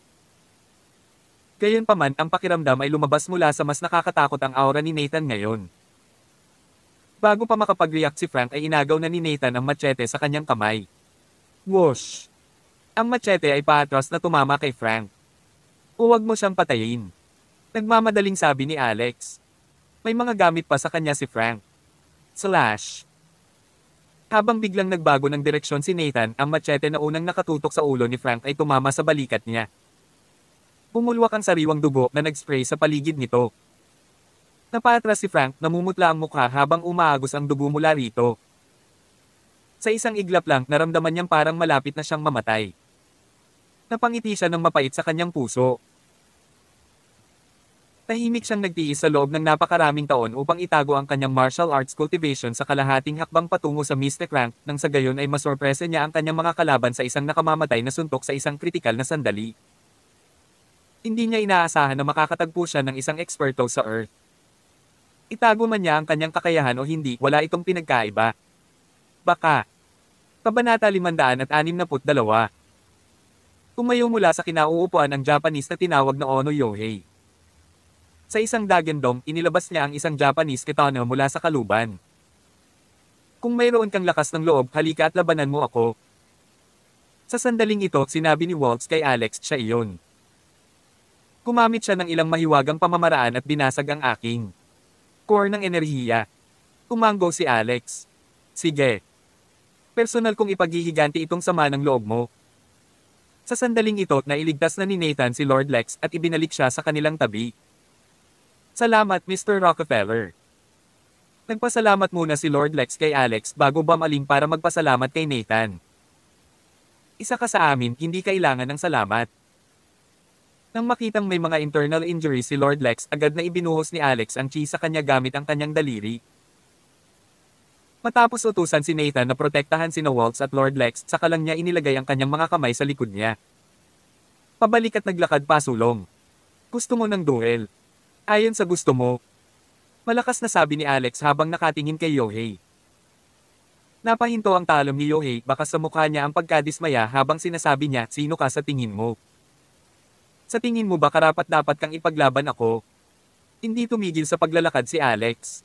Gayunpaman, ang pakiramdam ay lumabas mula sa mas nakakatakot ang aura ni Nathan ngayon. Bago pa makapag-react si Frank ay inagaw na ni Nathan ang machete sa kanyang kamay. Whoosh! Ang machete ay paatras na tumama kay Frank. Huwag mo siyang patayin. Nagmamadaling sabi ni Alex. May mga gamit pa sa kanya si Frank. Slash! Habang biglang nagbago ng direksyon si Nathan, ang machete na unang nakatutok sa ulo ni Frank ay tumama sa balikat niya. Bumulwak ang sariwang dugo na nag-spray sa paligid nito. Napaatras si Frank, namumutla ang mukha habang umaagos ang dugo mula rito. Sa isang iglap lang, naramdaman niyang parang malapit na siyang mamatay. Napangiti siya ng mapait sa kanyang puso. Tahimik siyang nagtiis sa loob ng napakaraming taon upang itago ang kanyang martial arts cultivation sa kalahating hakbang patungo sa Mystic Rank, nang sa gayon ay masorpresa niya ang kanyang mga kalaban sa isang nakamamatay na suntok sa isang kritikal na sandali. Hindi niya inaasahan na makakatagpo siya ng isang eksperto sa Earth. Itago man niya ang kanyang kakayahan o hindi, wala itong pinagkaiba. Baka. Kabanata 562. Tumayo mula sa kinauupuan ang Japanese na tinawag na Ono Yohei. Sa isang dagendong, inilabas niya ang isang Japanese katana mula sa kaluban. Kung mayroon kang lakas ng loob, halika at labanan mo ako. Sa sandaling ito, sinabi ni Waltz kay Alex, siya iyon. Gumamit siya ng ilang mahiwagang pamamaraan at binasag ang aking core ng enerhiya. Umanggo si Alex. Sige. Personal kong ipaghihiganti itong sama ng loob mo. Sa sandaling ito, nailigtas na ni Nathan si Lord Lex at ibinalik siya sa kanilang tabi. Salamat, Mr. Rockefeller. Nagpasalamat muna si Lord Lex kay Alex bago bumaling para magpasalamat kay Nathan. Isa ka sa amin, hindi kailangan ng salamat. Nang makitang may mga internal injuries si Lord Lex, agad na ibinuhos ni Alex ang chi sa kanya gamit ang kanyang daliri. Matapos utusan si Nathan na protektahan sina Waltz at Lord Lex, saka lang niya inilagay ang kanyang mga kamay sa likod niya. Pabalik at naglakad pasulong. Gusto mo ng duel? Ayon sa gusto mo. Malakas na sabi ni Alex habang nakatingin kay Yohei. Napahinto ang talom ni Yohei, baka sa mukha niya ang pagkadismaya habang sinasabi niya, sino ka sa tingin mo? Sa tingin mo ba karapat-dapat kang ipaglaban ako? Hindi tumigil sa paglalakad si Alex.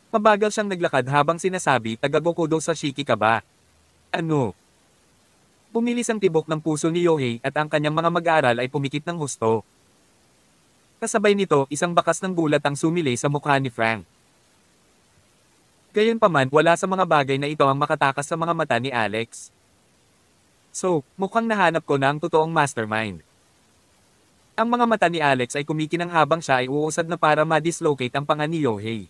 Mabagal siyang naglakad habang sinasabi, taga-Gokudo Sashiki ka ba? Ano? Pumilis ang tibok ng puso ni Yohei at ang kanyang mga mag-aaral ay pumikit ng husto. Kasabay nito, isang bakas ng gulat ang sumilay sa mukha ni Frank. Gayunpaman, wala sa mga bagay na ito ang makatakas sa mga mata ni Alex. So, mukhang nahanap ko na ang totoong mastermind. Ang mga mata ni Alex ay kumikinang habang siya ay uusad na para ma-dislocate ang panga ni Yohei.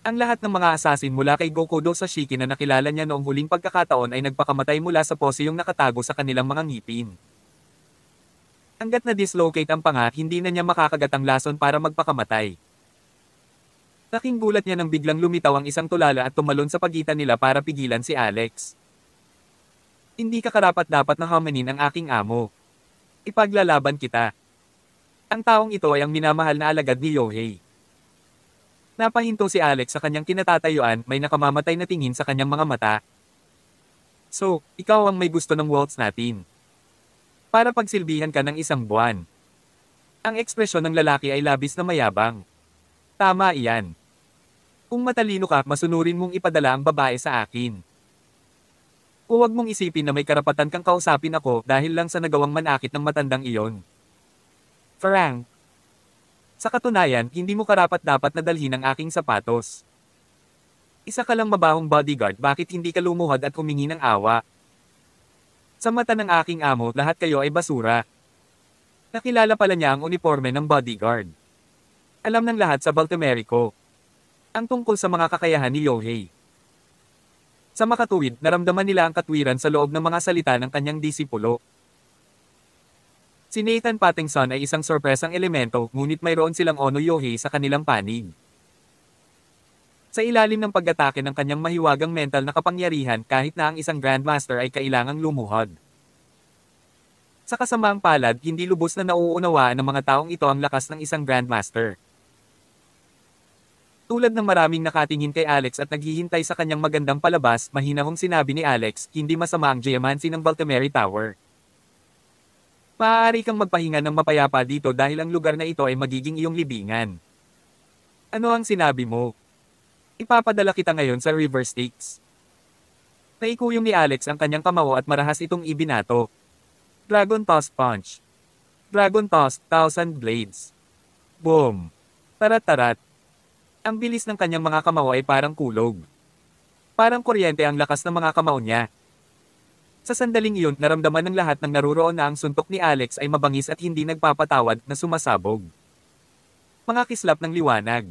Ang lahat ng mga assassin mula kay Gokudo Sashiki na nakilala niya noong huling pagkakataon ay nagpakamatay mula sa poseyong nakatago sa kanilang mga ngipin. Hanggat na-dislocate ang panga, hindi na niya makakagat ang lason para magpakamatay. Laking gulat niya nang biglang lumitaw ang isang tulala at tumalon sa pagitan nila para pigilan si Alex. Hindi ka karapat-dapat na hamanin ang aking amo. Ipaglalaban kita. Ang taong ito ay ang minamahal na alagad ni Yohei. Napahinto si Alex sa kanyang kinatatayuan, may nakamamatay na tingin sa kanyang mga mata. So, ikaw ang may gusto ng waltz natin. Para pagsilbihan ka ng isang buwan. Ang ekspresyon ng lalaki ay labis na mayabang. Tama iyan. Kung matalino ka, masunurin mong ipadala ang babae sa akin. Huwag mong isipin na may karapatan kang kausapin ako dahil lang sa nagawang manakit ng matandang iyon. Frank. Sa katunayan, hindi mo karapat-dapat na dalhin ang aking sapatos. Isa ka lang mabahong bodyguard, bakit hindi ka lumuhod at humingi ng awa? Sa mata ng aking amo, lahat kayo ay basura. Nakilala pala niya ang uniforme ng bodyguard. Alam ng lahat sa Baltimerico ang tungkol sa mga kakayahan ni Yohei. Sa makatuwid, naramdaman nila ang katwiran sa loob ng mga salita ng kanyang disipulo. Si Nathan Pattinson ay isang sorpresang elemento, ngunit mayroon silang Ono Yohei sa kanilang panig. Sa ilalim ng pag-atake ng kanyang mahiwagang mental na kapangyarihan, kahit na ang isang Grandmaster ay kailangang lumuhod. Sa kasamaang palad, hindi lubos na nauunawaan ng mga taong ito ang lakas ng isang Grandmaster. Tulad ng maraming nakatingin kay Alex at naghihintay sa kanyang magandang palabas, mahinahong sinabi ni Alex, hindi masama ang geomancy ng Baltimere Tower. Maaari kang magpahinga ng mapayapa dito dahil ang lugar na ito ay magiging iyong libingan. Ano ang sinabi mo? Ipapadala kita ngayon sa River Styx. Naikuyong ni Alex ang kanyang kamao at marahas itong ibinato. Dragon Toss Punch. Dragon Toss, 1,000 Blades. Boom! Tarat-tarat. Ang bilis ng kanyang mga kamao ay parang kulog. Parang kuryente ang lakas ng mga kamao niya. Sa sandaling iyon, naramdaman ng lahat ng naruroon na ang suntok ni Alex ay mabangis at hindi nagpapatawad na sumasabog. Mga kislap ng liwanag.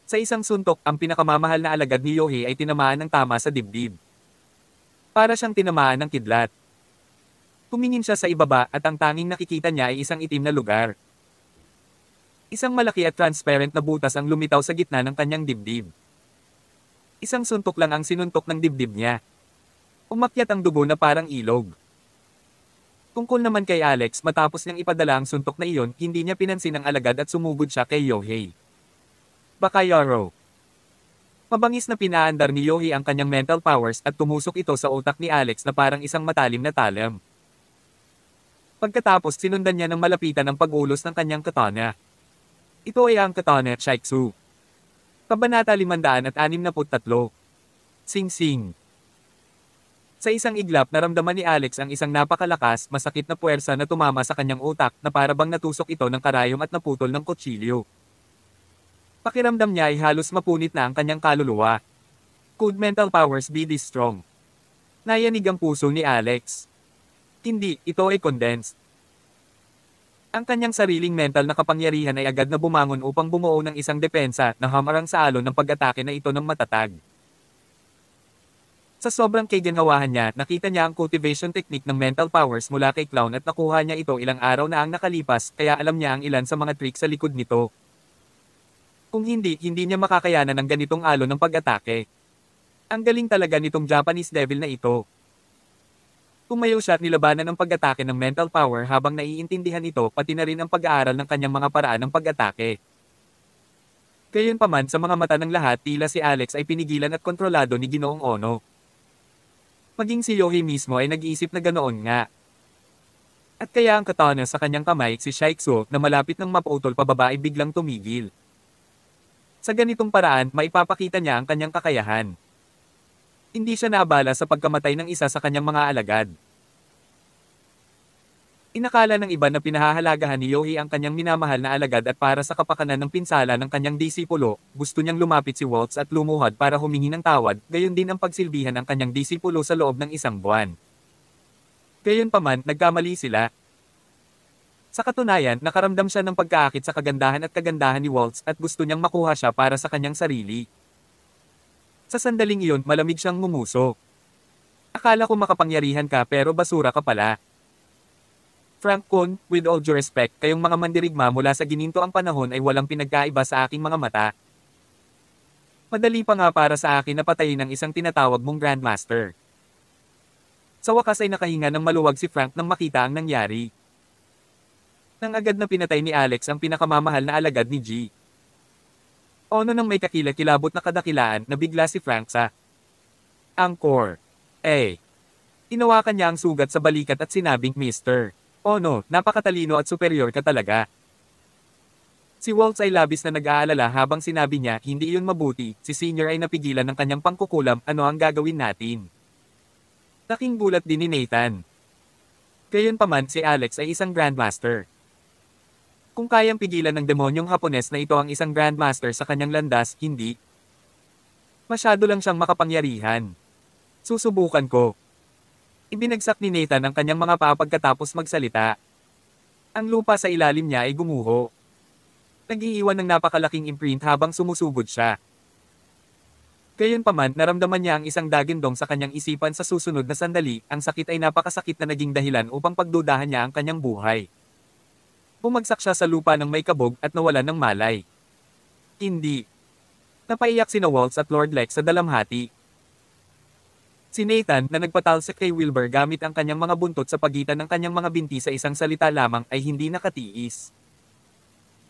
Sa isang suntok, ang pinakamamahal na alagad ni Yohei ay tinamaan ng tama sa dibdib. Para siyang tinamaan ng kidlat. Tumingin siya sa ibaba at ang tanging nakikita niya ay isang itim na lugar. Isang malaki at transparent na butas ang lumitaw sa gitna ng kanyang dibdib. Isang suntok lang ang sinuntok ng dibdib niya. Umakyat ang dugo na parang ilog. Tungkol naman kay Alex, matapos niyang ipadala ang suntok na iyon, hindi niya pinansin ang alagad at sumugod siya kay Yohei. Bakayaro. Mabangis na pinaandar ni Yohei ang kanyang mental powers at tumusok ito sa utak ni Alex na parang isang matalim na talam. Pagkatapos sinundan niya ng malapitan ang pag-ulos ng kanyang katana. Ito ay ang Katana Shaiksu. Kabanata 563. Sing Sing. Sa isang iglap, naramdaman ni Alex ang isang napakalakas, masakit na puwersa na tumama sa kanyang utak na para bang natusok ito ng karayom at naputol ng kutsilyo. Pakiramdam niya ay halos mapunit na ang kanyang kaluluwa. Could mental powers be this strong? Nayanig ang puso ni Alex. Hindi, ito ay condensed. Ang kanyang sariling mental na kapangyarihan ay agad na bumangon upang bumuo ng isang depensa na hamarang sa alon ng pag-atake na ito ng matatag. Sa sobrang kaginhawahan niya, nakita niya ang cultivation technique ng mental powers mula kay Clown at nakuha niya ito ilang araw na ang nakalipas, kaya alam niya ang ilan sa mga tricks sa likod nito. Kung hindi niya makakayanan ng ganitong alon ng pag-atake. Ang galing talaga nitong Japanese devil na ito. Tumayo siya at nilabanan ang pag-atake ng mental power habang naiintindihan ito pati na rin ang pag-aaral ng kanyang mga paraan ng pag-atake. Gayunpaman sa mga mata ng lahat tila si Alex ay pinigilan at kontrolado ni Ginoong Ono. Maging si Yohei mismo ay nag-iisip na ganoon nga. At kaya ang katana sa kanyang kamay, si Shaiksu, na malapit ng maputol pababa ay biglang tumigil. Sa ganitong paraan, maipapakita niya ang kanyang kakayahan. Hindi siya naabala sa pagkamatay ng isa sa kanyang mga alagad. Inakala ng iba na pinahahalagahan ni Yohei ang kanyang minamahal na alagad at para sa kapakanan ng pinsala ng kanyang disipulo, gusto niyang lumapit si Waltz at lumuhod para humingi ng tawad, gayon din ang pagsilbihan ng kanyang disipulo sa loob ng isang buwan. Gayunpaman, nagkamali sila. Sa katunayan, nakaramdam siya ng pagkaakit sa kagandahan ni Waltz at gusto niyang makuha siya para sa kanyang sarili. Sa sandaling iyon, malamig siyang ngumuso. Akala ko makapangyarihan ka pero basura ka pala. Frank Kun, with all due respect, kayong mga mandirigma mula sa gininto ang panahon ay walang pinagkaiba sa aking mga mata. Madali pa nga para sa akin na patayin ang isang tinatawag mong Grandmaster. Sa wakas ay nakahinga ng maluwag si Frank nang makita ang nangyari. Nang agad na pinatay ni Alex ang pinakamamahal na alagad ni G. Ono nang may kakilakilabot na kadakilaan, nabigla si Frank sa Angkor. Inawakan niya ang sugat sa balikat at sinabing, Mr. Ono, napakatalino at superior ka talaga. Si Waltz ay labis na nag-aalala habang sinabi niya, hindi iyon mabuti, si Senior ay napigilan ng kanyang pangkukulam, ano ang gagawin natin? Laking gulat din ni Nathan. Gayunpaman si Alex ay isang Grandmaster. Kung kayang pigilan ng demonyong Hapones na ito ang isang Grandmaster sa kanyang landas, hindi. Masyado lang siyang makapangyarihan. Susubukan ko. Ibinagsak ni Nathan ang kanyang mga paa pagkatapos magsalita. Ang lupa sa ilalim niya ay gumuho. Nag-iiwan ng napakalaking imprint habang sumusugod siya. Gayunpaman, naramdaman niya ang isang dagindong sa kanyang isipan sa susunod na sandali, ang sakit ay napakasakit na naging dahilan upang pagdudahan niya ang kanyang buhay. Bumagsak siya sa lupa ng may kabog at nawalan ng malay. Hindi. Napaiyak sina Waltz at Lord Lex sa dalamhati. Si Nathan, na nagpatalsik kay Wilbur gamit ang kanyang mga buntot sa pagitan ng kanyang mga binti sa isang salita lamang ay hindi nakatiis.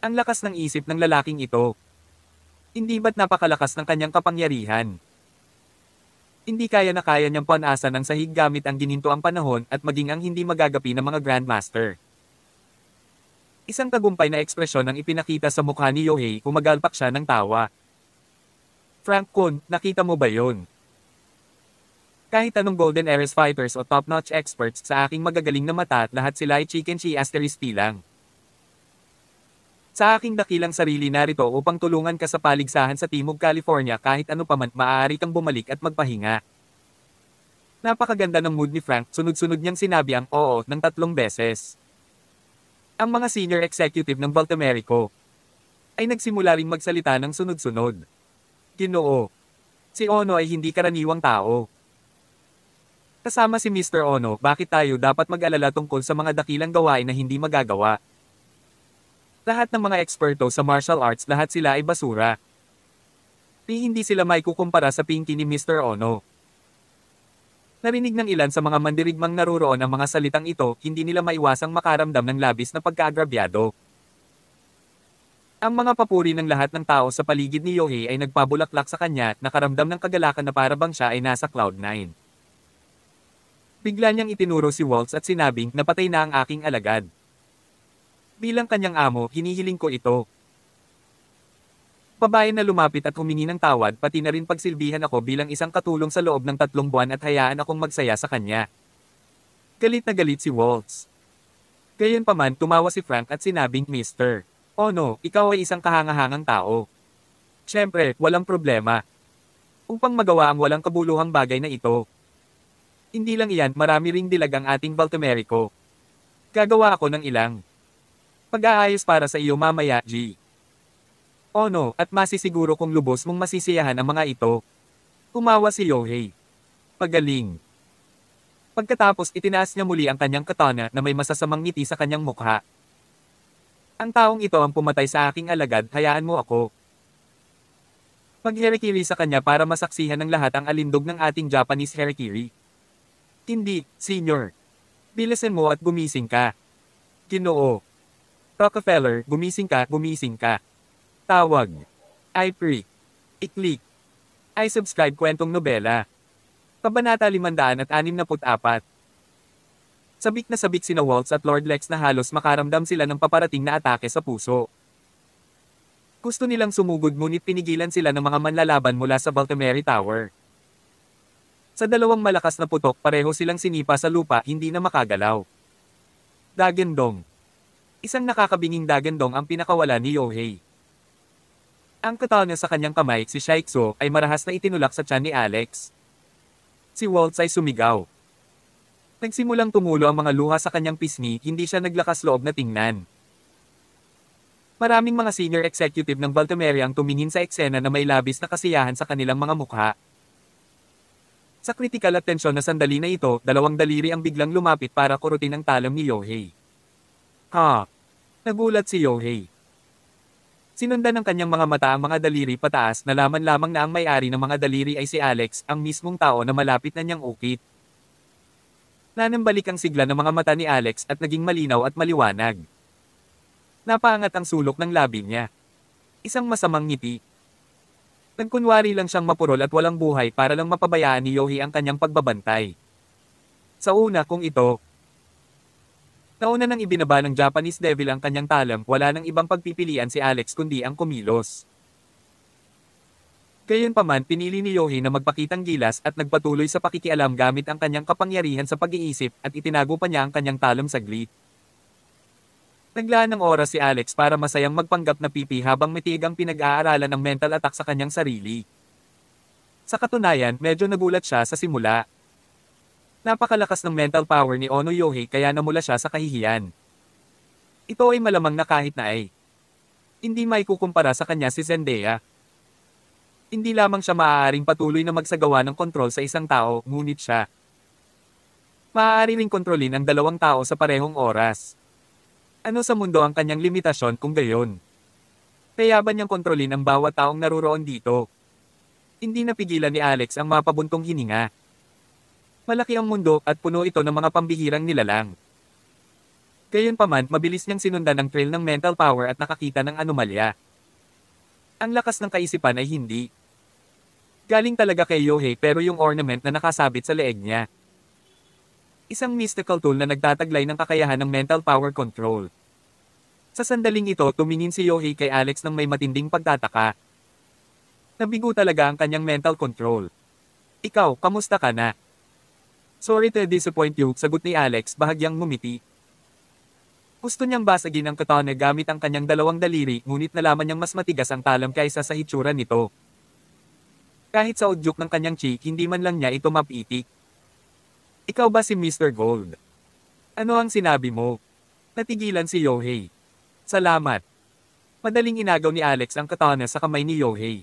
Ang lakas ng isip ng lalaking ito. Hindi ba't napakalakas ng kanyang kapangyarihan? Hindi kaya na kaya niyang panasan ang sahig gamit ang gininto ang panahon at maging ang hindi magagapi ng mga Grandmaster. Isang tagumpay na ekspresyon ang ipinakita sa mukha ni Yohei, kumagalpak siya ng tawa. Frank Kun, nakita mo ba yon? Kahit anong Golden Ares fighters o top-notch experts sa aking magagaling na mata, lahat sila ay chicken chi asterisk lang. Sa aking dakilang sarili narito upang tulungan ka sa paligsahan sa Timog California kahit ano paman maaari kang bumalik at magpahinga. Napakaganda ng mood ni Frank, sunod-sunod niyang sinabi ang oo ng 3 beses. Ang mga senior executive ng Baltimerico ay nagsimula ring magsalita ng sunod-sunod. Ginoo. Si Ono ay hindi karaniwang tao. Kasama si Mr. Ono, bakit tayo dapat mag-alala tungkol sa mga dakilang gawain na hindi magagawa? Lahat ng mga eksperto sa martial arts, lahat sila ay basura. Hindi sila may kukumpara sa pinky ni Mr. Ono. Narinig ng ilan sa mga mandirigmang naruroon ang mga salitang ito, hindi nila maiwasang makaramdam ng labis na pagkaagrabyado. Ang mga papuri ng lahat ng tao sa paligid ni Yohei ay nagpabulaklak sa kanya, nakaramdam ng kagalakan na parabang siya ay nasa Cloud9. Bigla niyang itinuro si Waltz at sinabing, napatay na ang aking alagad. Bilang kanyang amo, hinihiling ko ito. Babae na lumapit at humingi ng tawad, pati na rin pagsilbihan ako bilang isang katulong sa loob ng 3 buwan at hayaan akong magsaya sa kanya. Galit na galit si Waltz. Gayunpaman, tumawa si Frank at sinabing, Mr. Ono, ikaw ay isang kahangahangang tao. Siyempre, walang problema. Upang magawa ang walang kabuluhang bagay na ito. Hindi lang iyan, marami ring dilag ang ating Baltimerico. Gagawa ako ng ilang pag-aayos para sa iyo mamaya, G. Ono, at masisiguro kong lubos mong masisiyahan ang mga ito. Tumawa si Yohei. Pagaling. Pagkatapos itinaas niya muli ang kanyang katana na may masasamang ngiti sa kanyang mukha. Ang taong ito ang pumatay sa aking alagad, hayaan mo ako. Mag-harakiri sa kanya para masaksihan ng lahat ang alindog ng ating Japanese harakiri. Hindi, senyor. Bilisan mo at gumising ka. Ginoo. Rockefeller, gumising ka, gumising ka. Tawag. I-free. I-click. I-subscribe kwentong nobela. Kabanata 564. Sabik na sabik sina Waltz at Lord Lex na halos makaramdam sila ng paparating na atake sa puso. Gusto nilang sumugod ngunit pinigilan sila ng mga manlalaban mula sa Baltimore Tower. Sa 2 malakas na putok pareho silang sinipa sa lupa, hindi na makagalaw. Dagandong. Isang nakakabinging dagandong ang pinakawala ni Yohei. Ang katana sa kanyang kamay, si Shaikso, ay marahas na itinulak sa tiyan ni Alex. Si Waltz ay sumigaw. Nagsimulang tumulo ang mga luha sa kanyang pisngi, hindi siya naglakas loob na tingnan. Maraming mga senior executive ng Baltimore ang tumingin sa eksena na may labis na kasiyahan sa kanilang mga mukha. Sa kritikal at tensyon na sandali na ito, 2 daliri ang biglang lumapit para kurutin ang talam ni Yohei. Ha! Nagulat si Yohei. Sinundan ng kanyang mga mata ang mga daliri pataas, nalaman lamang na ang may-ari ng mga daliri ay si Alex, ang mismong tao na malapit na niyang ukit. Nanambalik ang sigla ng mga mata ni Alex at naging malinaw at maliwanag. Napaangat ang sulok ng labi niya. Isang masamang ngiti. Nagkunwari lang siyang mapurol at walang buhay para lang mapabayaan ni Yohei ang kanyang pagbabantay. Sa una kung ito, nauna nang ibinaba ng Japanese Devil ang kanyang talam, wala nang ibang pagpipilian si Alex kundi ang kumilos. Gayunpaman, pinili ni Yohei na magpakitang gilas at nagpatuloy sa pakikialam gamit ang kanyang kapangyarihan sa pag-iisip at itinago pa niya ang kanyang talam saglit. Naglaan ng oras si Alex para masayang magpanggap na pipi habang matiig ang pinag-aaralan ng mental attack sa kanyang sarili. Sa katunayan, medyo nagulat siya sa simula. Napakalakas ng mental power ni Ono Yohei kaya namula siya sa kahihiyan. Ito ay malamang na kahit na ay hindi maikukumpara sa kanya si Zendaya. Hindi lamang siya maaaring patuloy na magsagawa ng kontrol sa isang tao, ngunit siya maaari ring kontrolin ang dalawang tao sa parehong oras. Ano sa mundo ang kanyang limitasyon kung gayon? Kaya ba niyang kontrolin ang bawat taong naruroon dito? Hindi napigilan ni Alex ang mapabuntong hininga. Malaki ang mundo at puno ito ng mga pambihirang nilalang. Gayunpaman, mabilis niyang sinundan ang trail ng mental power at nakakita ng anomalya. Ang lakas ng kaisipan ay hindi galing talaga kay Yohei pero yung ornament na nakasabit sa leeg niya. Isang mystical tool na nagtataglay ng kakayahan ng mental power control. Sa sandaling ito, tumingin si Yohei kay Alex ng may matinding pagtataka. Nabigo talaga ang kanyang mental control. Ikaw, kamusta ka na? Sorry to disappoint you, sagot ni Alex bahagyang ngumiti. Gusto niyang basagin ang katana gamit ang kanyang dalawang daliri ngunit nalaman niyang mas matigas ang talam kaysa sa hitsura nito. Kahit sa udyok ng kanyang cheek hindi man lang niya ito mapitik. Ikaw ba si Mr. Gold? Ano ang sinabi mo? Natigilan si Yohei. Salamat. Madaling inagaw ni Alex ang katana sa kamay ni Yohei.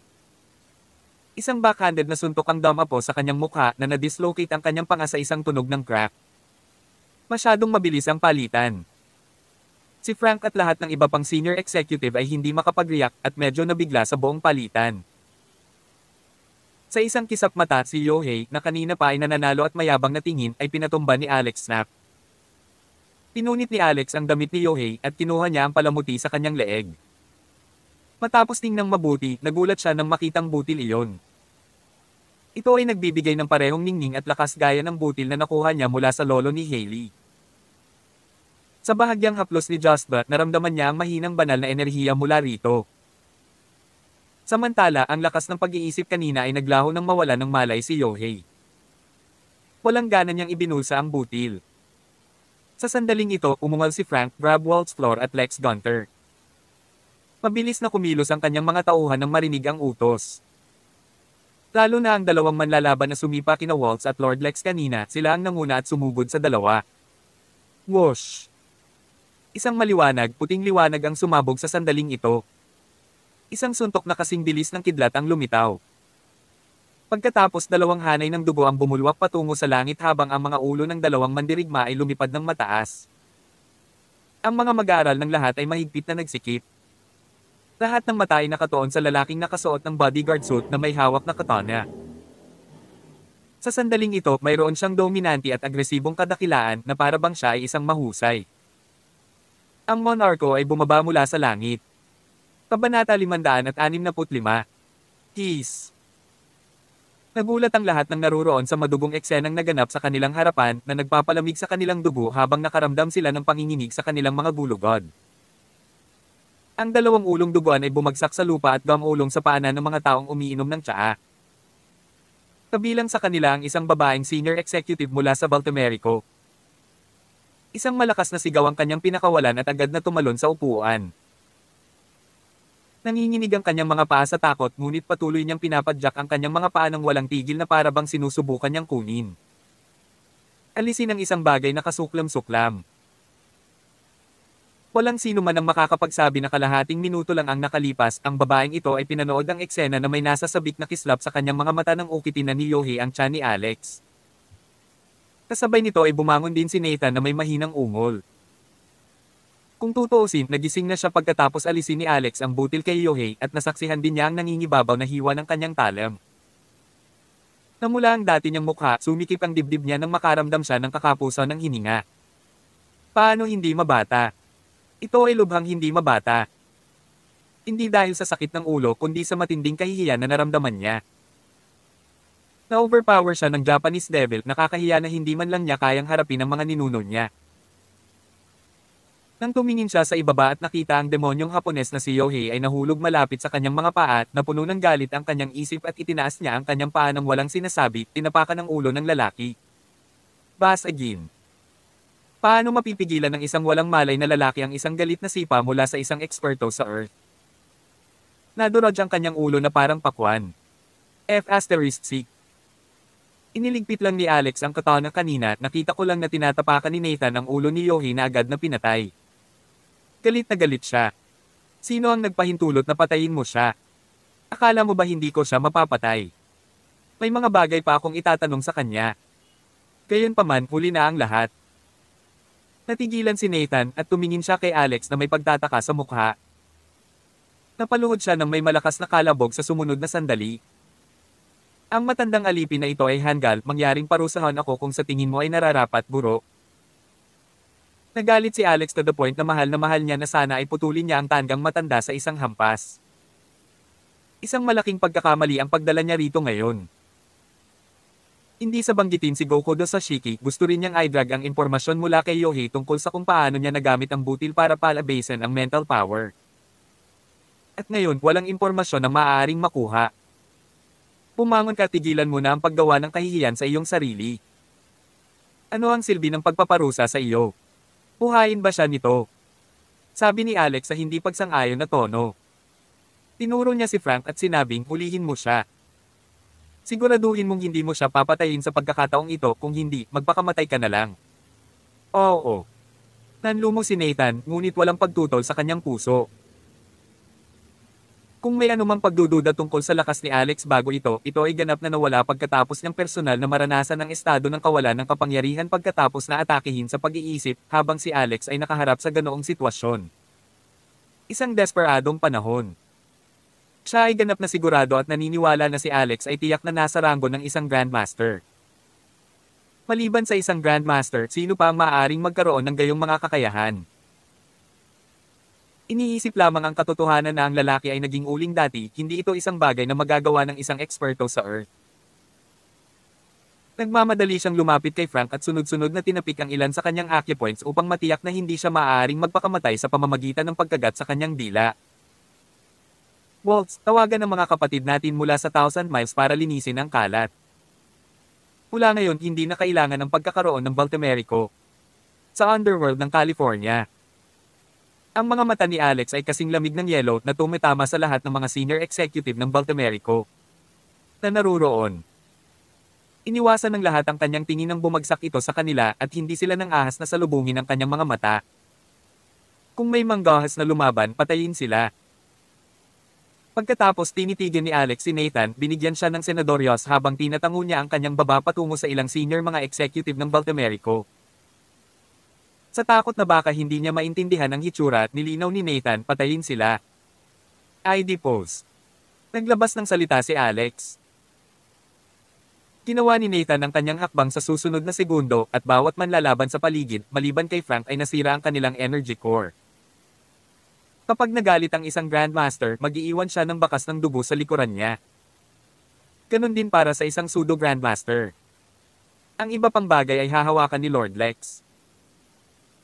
Isang backhanded na suntok ang damapo sa kanyang mukha na na-dislocate ang kanyang panga sa isang tunog ng crack. Masyadong mabilis ang palitan. Si Frank at lahat ng iba pang senior executive ay hindi makapag-react at medyo nabigla sa buong palitan. Sa isang kisap mata si Yohei na kanina pa ay nananalo at mayabang na tingin ay pinatumba ni Alex snap. Pinunit ni Alex ang damit ni Yohei at kinuha niya ang palamuti sa kanyang leeg. Matapos tingnang mabuti, nagulat siya nang makitang butil iyon. Ito ay nagbibigay ng parehong ningning at lakas gaya ng butil na nakuha niya mula sa lolo ni Hailey. Sa bahagyang haplos ni Jasper, naramdaman niya ang mahinang banal na enerhiya mula rito. Samantala, ang lakas ng pag-iisip kanina ay naglaho nang mawala ng malay si Yohei. Walang gana niyang ibinulsa ang butil. Sa sandaling ito, umungal si Frank, Grab Waltzfloor at Lex Gunter. Mabilis na kumilos ang kanyang mga tauhan nang marinig ang utos. Lalo na ang dalawang manlalaban na sumipa kina Waltz at Lord Lex kanina, sila ang nanguna at sumugod sa dalawa. Whoosh! Isang maliwanag, puting liwanag ang sumabog sa sandaling ito. Isang suntok na kasing bilis ng kidlat ang lumitaw. Pagkatapos dalawang hanay ng dugo ang bumulwak patungo sa langit habang ang mga ulo ng dalawang mandirigma ay lumipad ng mataas. Ang mga mag-aaral ng lahat ay mahigpit na nagsikip. Lahat ng mata ay nakatuon sa lalaking nakasuot ng bodyguard suit na may hawak na katana. Sa sandaling ito, mayroon siyang dominante at agresibong kadakilaan na para bang siya ay isang mahusay. Ang monarko ay bumaba mula sa langit. Kabanata 565. Keys. Nagulat ang lahat ng naruroon sa madugong eksenang naganap sa kanilang harapan na nagpapalamig sa kanilang dugo habang nakaramdam sila ng panginginig sa kanilang mga gulugod. Ang dalawang ulong duguan ay bumagsak sa lupa at gamulong sa paanan ng mga taong umiinom ng tsaa. Kabilang sa kanila ang isang babaeng senior executive mula sa Baltimerico. Isang malakas na sigaw ang kanyang pinakawalan at agad na tumalon sa upuan. Nanginginig ang kanyang mga paa sa takot ngunit patuloy niyang pinapadyak ang kanyang mga paa ng walang tigil na para bang sinusubukan niyang kunin. Alisin ang isang bagay na kasuklam-suklam. Walang sino man ang makakapagsabi na kalahating minuto lang ang nakalipas, ang babaeng ito ay pinanood ang eksena na may nasa sabik na kislap sa kanyang mga mata nang ukitin na ni Yohei ang tiyan ni Alex. Kasabay nito ay bumangon din si Nathan na may mahinang ungol. Kung tutuusin, nagising na siya pagkatapos alisin ni Alex ang butil kay Yohei at nasaksihan din niya ang nangingibabaw na hiwa ng kanyang talam. Namula ang dati niyang mukha, sumikip ang dibdib niya nang makaramdam siya ng kakapusan ng hininga. Paano hindi mabata? Ito ay lubhang hindi mabata. Hindi dahil sa sakit ng ulo kundi sa matinding kahihiyan na naramdaman niya. Na-overpower siya ng Japanese devil, nakakahiya na hindi man lang niya kayang harapin ang mga ninuno niya. Nang tumingin siya sa ibaba at nakita ang demonyong Hapones na si Yohei ay nahulog malapit sa kanyang mga paa, na puno ng galit ang kanyang isip at itinaas niya ang kanyang paa nang walang sinasabi, tinapakan ng ulo ng lalaki. Basagin. Paano mapipigilan ng isang walang malay na lalaki ang isang galit na sipa mula sa isang eksperto sa Earth? Nadurog ang kanyang ulo na parang pakwan. F***. Iniligpit lang ni Alex ang katana kanina, nakita ko lang na tinatapakan ni Nathan ang ulo ni Yohei na agad na pinatay. Galit na galit siya. Sino ang nagpahintulot na patayin mo siya? Akala mo ba hindi ko siya mapapatay? May mga bagay pa akong itatanong sa kanya. Gayunpaman, huli na ang lahat. Natigilan si Nathan at tumingin siya kay Alex na may pagtataka sa mukha. Napaluhod siya ng may malakas na kalabog sa sumunod na sandali. Ang matandang alipin na ito ay Hangul, mangyaring parusahan ako kung sa tingin mo ay nararapat, buro. Nagalit si Alex to the point na mahal niya na sana ay putulin niya ang tandang matanda sa isang hampas. Isang malaking pagkakamali ang pagdala niya rito ngayon. Hindi sa banggitin si Gokudo Sashiki, gusto rin niyang i-drag ang impormasyon mula kay Yohei tungkol sa kung paano niya nagamit ang butil para palabasin ang mental power. At ngayon, walang impormasyon na maaaring makuha. Pumangon ka, tigilan mo na ang paggawa ng kahihiyan sa iyong sarili. Ano ang silbi ng pagpaparusa sa iyo? Buhayin ba siya nito? Sabi ni Alex sa hindi pagsang-ayon na tono. Tinuro niya si Frank at sinabing hulihin mo siya. Siguraduhin mong hindi mo siya papatayin sa pagkakataong ito, kung hindi, magpakamatay ka na lang. Oo. Nanlumo si Nathan, ngunit walang pagtutol sa kanyang puso. Kung may anumang pagdududa tungkol sa lakas ni Alex bago ito ay ganap na nawala pagkatapos niyang personal na maranasan ang estado ng kawalan ng kapangyarihan pagkatapos na atakihin sa pag-iisip, habang si Alex ay nakaharap sa ganoong sitwasyon. Isang desperadong panahon. Siya ay ganap na sigurado at naniniwala na si Alex ay tiyak na nasa ranggo ng isang Grandmaster. Maliban sa isang Grandmaster, sino pa ang maaaring magkaroon ng gayong mga kakayahan? Iniisip lamang ang katotohanan na ang lalaki ay naging uling dati, hindi ito isang bagay na magagawa ng isang eksperto sa Earth. Nagmamadali siyang lumapit kay Frank at sunod-sunod na tinapik ang ilan sa kanyang acupoints upang matiyak na hindi siya maaaring magpakamatay sa pamamagitan ng pagkagat sa kanyang dila. Waltz, tawagan ng mga kapatid natin mula sa 1,000 miles para linisin ang kalat. Mula ngayon, hindi na kailangan ng pagkakaroon ng Baltimerico sa underworld ng California. Ang mga mata ni Alex ay kasing lamig ng yelo na tumitama sa lahat ng mga senior executive ng Baltimerico na naruroon. Iniwasan ng lahat ang kanyang tingin nang bumagsak ito sa kanila at hindi sila nang ahas na salubungin ang kanyang mga mata. Kung may manggahas na lumaban, patayin sila. Pagkatapos tinitigan ni Alex si Nathan, binigyan siya ng senadoryos habang tinatango niya ang kanyang baba patungo sa ilang senior mga executive ng Baltimerico. Sa takot na baka hindi niya maintindihan ang hitsura, nilinaw ni Nathan, patayin sila. ID pose. Naglabas ng salita si Alex. Ginawa ni Nathan ang kanyang hakbang sa susunod na segundo, at bawat manlalaban sa paligid, maliban kay Frank, ay nasira ang kanilang energy core. Kapag nagalit ang isang Grandmaster, mag-iiwan siya ng bakas ng dugo sa likuran niya. Ganon din para sa isang pseudo Grandmaster. Ang iba pang bagay ay hahawakan ni Lord Lex.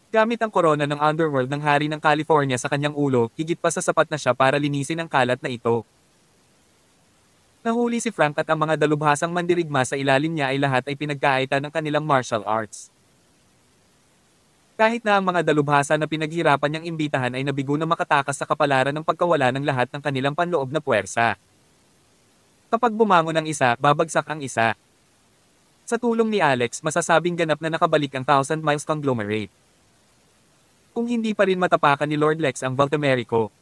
Gamit ang korona ng underworld ng hari ng California sa kanyang ulo, higit pa sa sapat na siya para linisin ang kalat na ito. Nahuli si Frank at ang mga dalubhasang mandirigma sa ilalim niya ay lahat ay pinagkaitan ng kanilang martial arts. Kahit na ang mga dalubhasa na pinaghirapan niyang imbitahan ay nabigo na makatakas sa kapalaran ng pagkawala ng lahat ng kanilang panloob na puwersa. Kapag bumangon ang isa, babagsak ang isa. Sa tulong ni Alex, masasabing ganap na nakabalik ang 1,000 miles conglomerate. Kung hindi pa rin matapakan ni Lord Lex ang Baltimerico.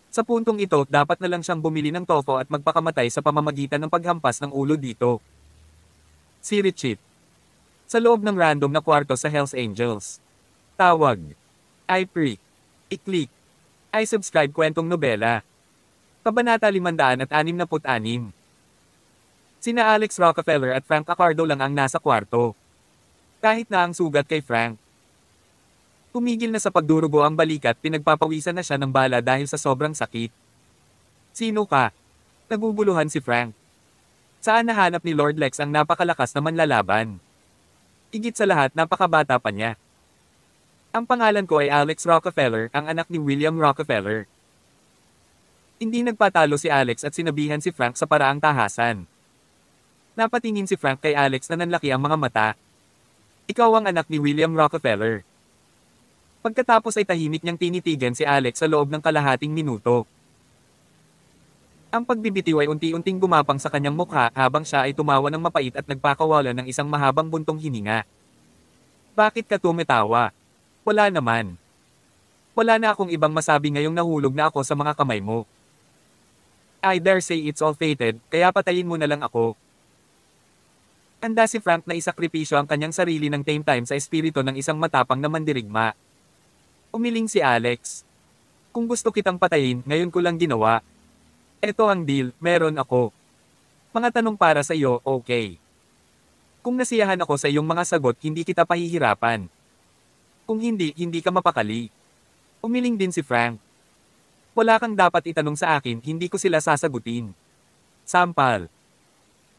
Sa puntong ito, dapat na lang siyang bumili ng tofu at magpakamatay sa pamamagitan ng paghampas ng ulo dito. Si Richie. Sa loob ng random na kwarto sa Hells Angels. Tawag. I-pre. I-click. I-subscribe kwentong nobela. Kabanata 566. Sina Alex Rockefeller at Frank Accardo lang ang nasa kwarto. Kahit na ang sugat kay Frank. Tumigil na sa pagdurugo ang balikat, pinagpapawisan na siya ng bala dahil sa sobrang sakit. Sino ka? Naguguluhan si Frank. Saan nahanap ni Lord Lex ang napakalakas na manlalaban? Higit sa lahat, napakabata pa niya. Ang pangalan ko ay Alex Rockefeller, ang anak ni William Rockefeller. Hindi nagpatalo si Alex at sinabihan si Frank sa paraang tahasan. Napatingin si Frank kay Alex na nanlaki ang mga mata. Ikaw ang anak ni William Rockefeller. Pagkatapos ay tahimik niyang tinitigan si Alex sa loob ng kalahating minuto. Ang pagbibitiw ay unti-unting gumapang sa kanyang mukha habang siya ay tumawa ng mapait at nagpakawala ng isang mahabang buntong hininga. Bakit ka tumatawa? Wala naman. Wala na akong ibang masabi ngayong nahulog na ako sa mga kamay mo. I dare say it's all fated, kaya patayin mo na lang ako. Handa si Frank na isakripisyo ang kanyang sarili ng same time sa espiritu ng isang matapang na mandirigma. Umiling si Alex. Kung gusto kitang patayin, ngayon ko lang ginawa. Eto ang deal, meron ako. Mga tanong para sa iyo, okay. Kung nasiyahan ako sa iyong mga sagot, hindi kita pahihirapan. Kung hindi, hindi ka mapakali. Umiling din si Frank. Wala kang dapat itanong sa akin, hindi ko sila sasagutin. Sampal.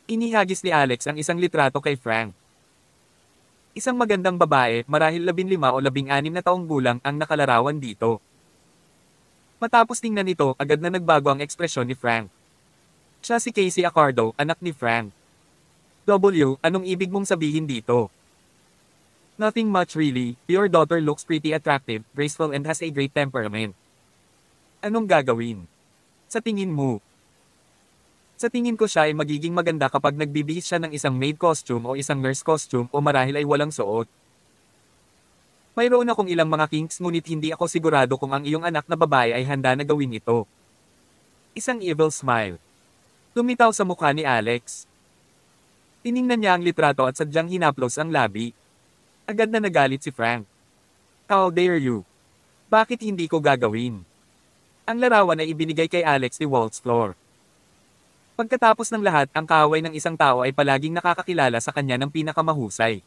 Inihagis ni Alex ang isang litrato kay Frank. Isang magandang babae, marahil 15 o 16 na taong gulang ang nakalarawan dito. Matapos tingnan ito, agad na nagbago ang ekspresyon ni Frank. Siya si Casey Accardo, anak ni Frank. W, anong ibig mong sabihin dito? Nothing much really, your daughter looks pretty attractive, graceful and has a great temperament. Anong gagawin? Sa tingin mo? Sa tingin ko siya ay magiging maganda kapag nagbibihis siya ng isang maid costume o isang nurse costume o marahil ay walang suot. Mayroon akong ilang mga kinks ngunit hindi ako sigurado kung ang iyong anak na babae ay handa na gawin ito. Isang evil smile. Lumitaw sa mukha ni Alex. Tiningnan niya ang litrato at sadyang hinaplos ang labi. Agad na nagalit si Frank. How dare you? Bakit hindi ko gagawin? Ang larawan ay ibinigay kay Alex ni Waltz Floor. Pagkatapos ng lahat, ang kaaway ng isang tao ay palaging nakakakilala sa kanya ng pinakamahusay.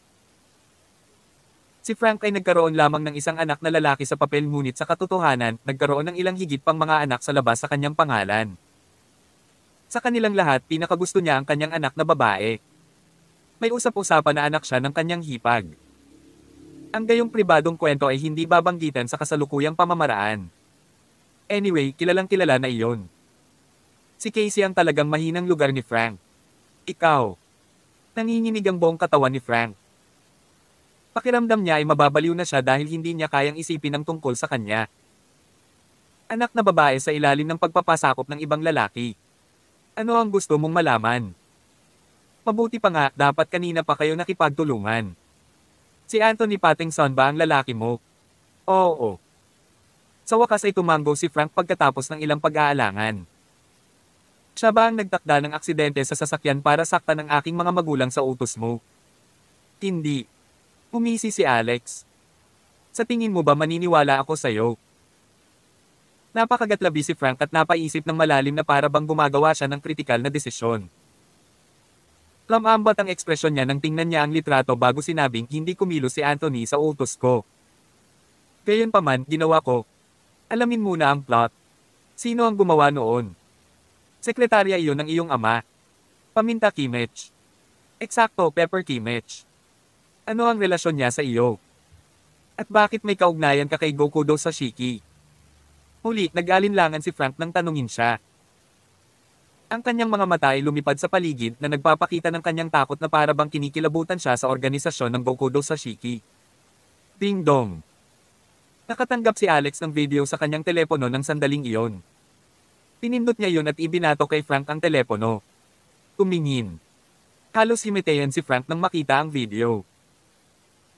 Si Frank ay nagkaroon lamang ng isang anak na lalaki sa papel ngunit sa katotohanan, nagkaroon ng ilang higit pang mga anak sa labas sa kanyang pangalan. Sa kanilang lahat, pinakagusto niya ang kanyang anak na babae. May usap-usapan na anak siya ng kanyang hipag. Ang gayong pribadong kwento ay hindi babanggitan sa kasalukuyang pamamaraan. Anyway, kilalang kilala na iyon. Si Casey ang talagang mahinang lugar ni Frank. Ikaw. Nanginginig ang buong katawan ni Frank. Pakiramdam niya ay mababaliw na siya dahil hindi niya kayang isipin ang tungkol sa kanya. Anak na babae sa ilalim ng pagpapasakop ng ibang lalaki. Ano ang gusto mong malaman? Mabuti pa nga, dapat kanina pa kayo nakipagtulungan. Si Anthony Pattinson ba ang lalaki mo? Oo. Sa wakas ay tumango si Frank pagkatapos ng ilang pag-aalangan. Siya ba ang nagtakda ng aksidente sa sasakyan para saktan ang aking mga magulang sa utos mo? Hindi. Umisi si Alex. Sa tingin mo ba maniniwala ako sa'yo? Napakagatlabi si Frank at napaisip ng malalim na para bang gumagawa siya ng kritikal na desisyon. Lamambat ang ekspresyon niya nang tingnan niya ang litrato bago sinabing hindi kumilos si Anthony sa utos ko. Gayunpaman, ginawa ko. Alamin muna ang plot. Sino ang gumawa noon? Sekretarya iyon ng iyong ama. Paminta Kimmich. Eksakto, Pepper Kimmich. Ano ang relasyon niya sa iyo? At bakit may kaugnayan ka kay Gokudo Sashiki? Muli, nag-alinlangan si Frank nang tanungin siya. Ang kanyang mga mata ay lumipad sa paligid na nagpapakita ng kanyang takot na para bang kinikilabutan siya sa organisasyon ng Gokudo Sashiki. Ding dong. Nakatanggap si Alex ng video sa kanyang telepono ng sandaling iyon. Pinindot niya yun at ibinato kay Frank ang telepono. Tumingin. Halos himatayan si Frank nang makita ang video.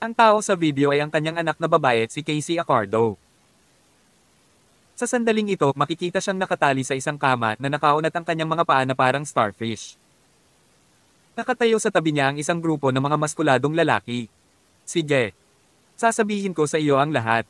Ang tao sa video ay ang kanyang anak na babae, si Casey Accardo. Sa sandaling ito, makikita siyang nakatali sa isang kama na nakaunat ang kanyang mga paa na parang starfish. Nakatayo sa tabi niya ang isang grupo ng mga maskuladong lalaki. Sige. Sasabihin ko sa iyo ang lahat.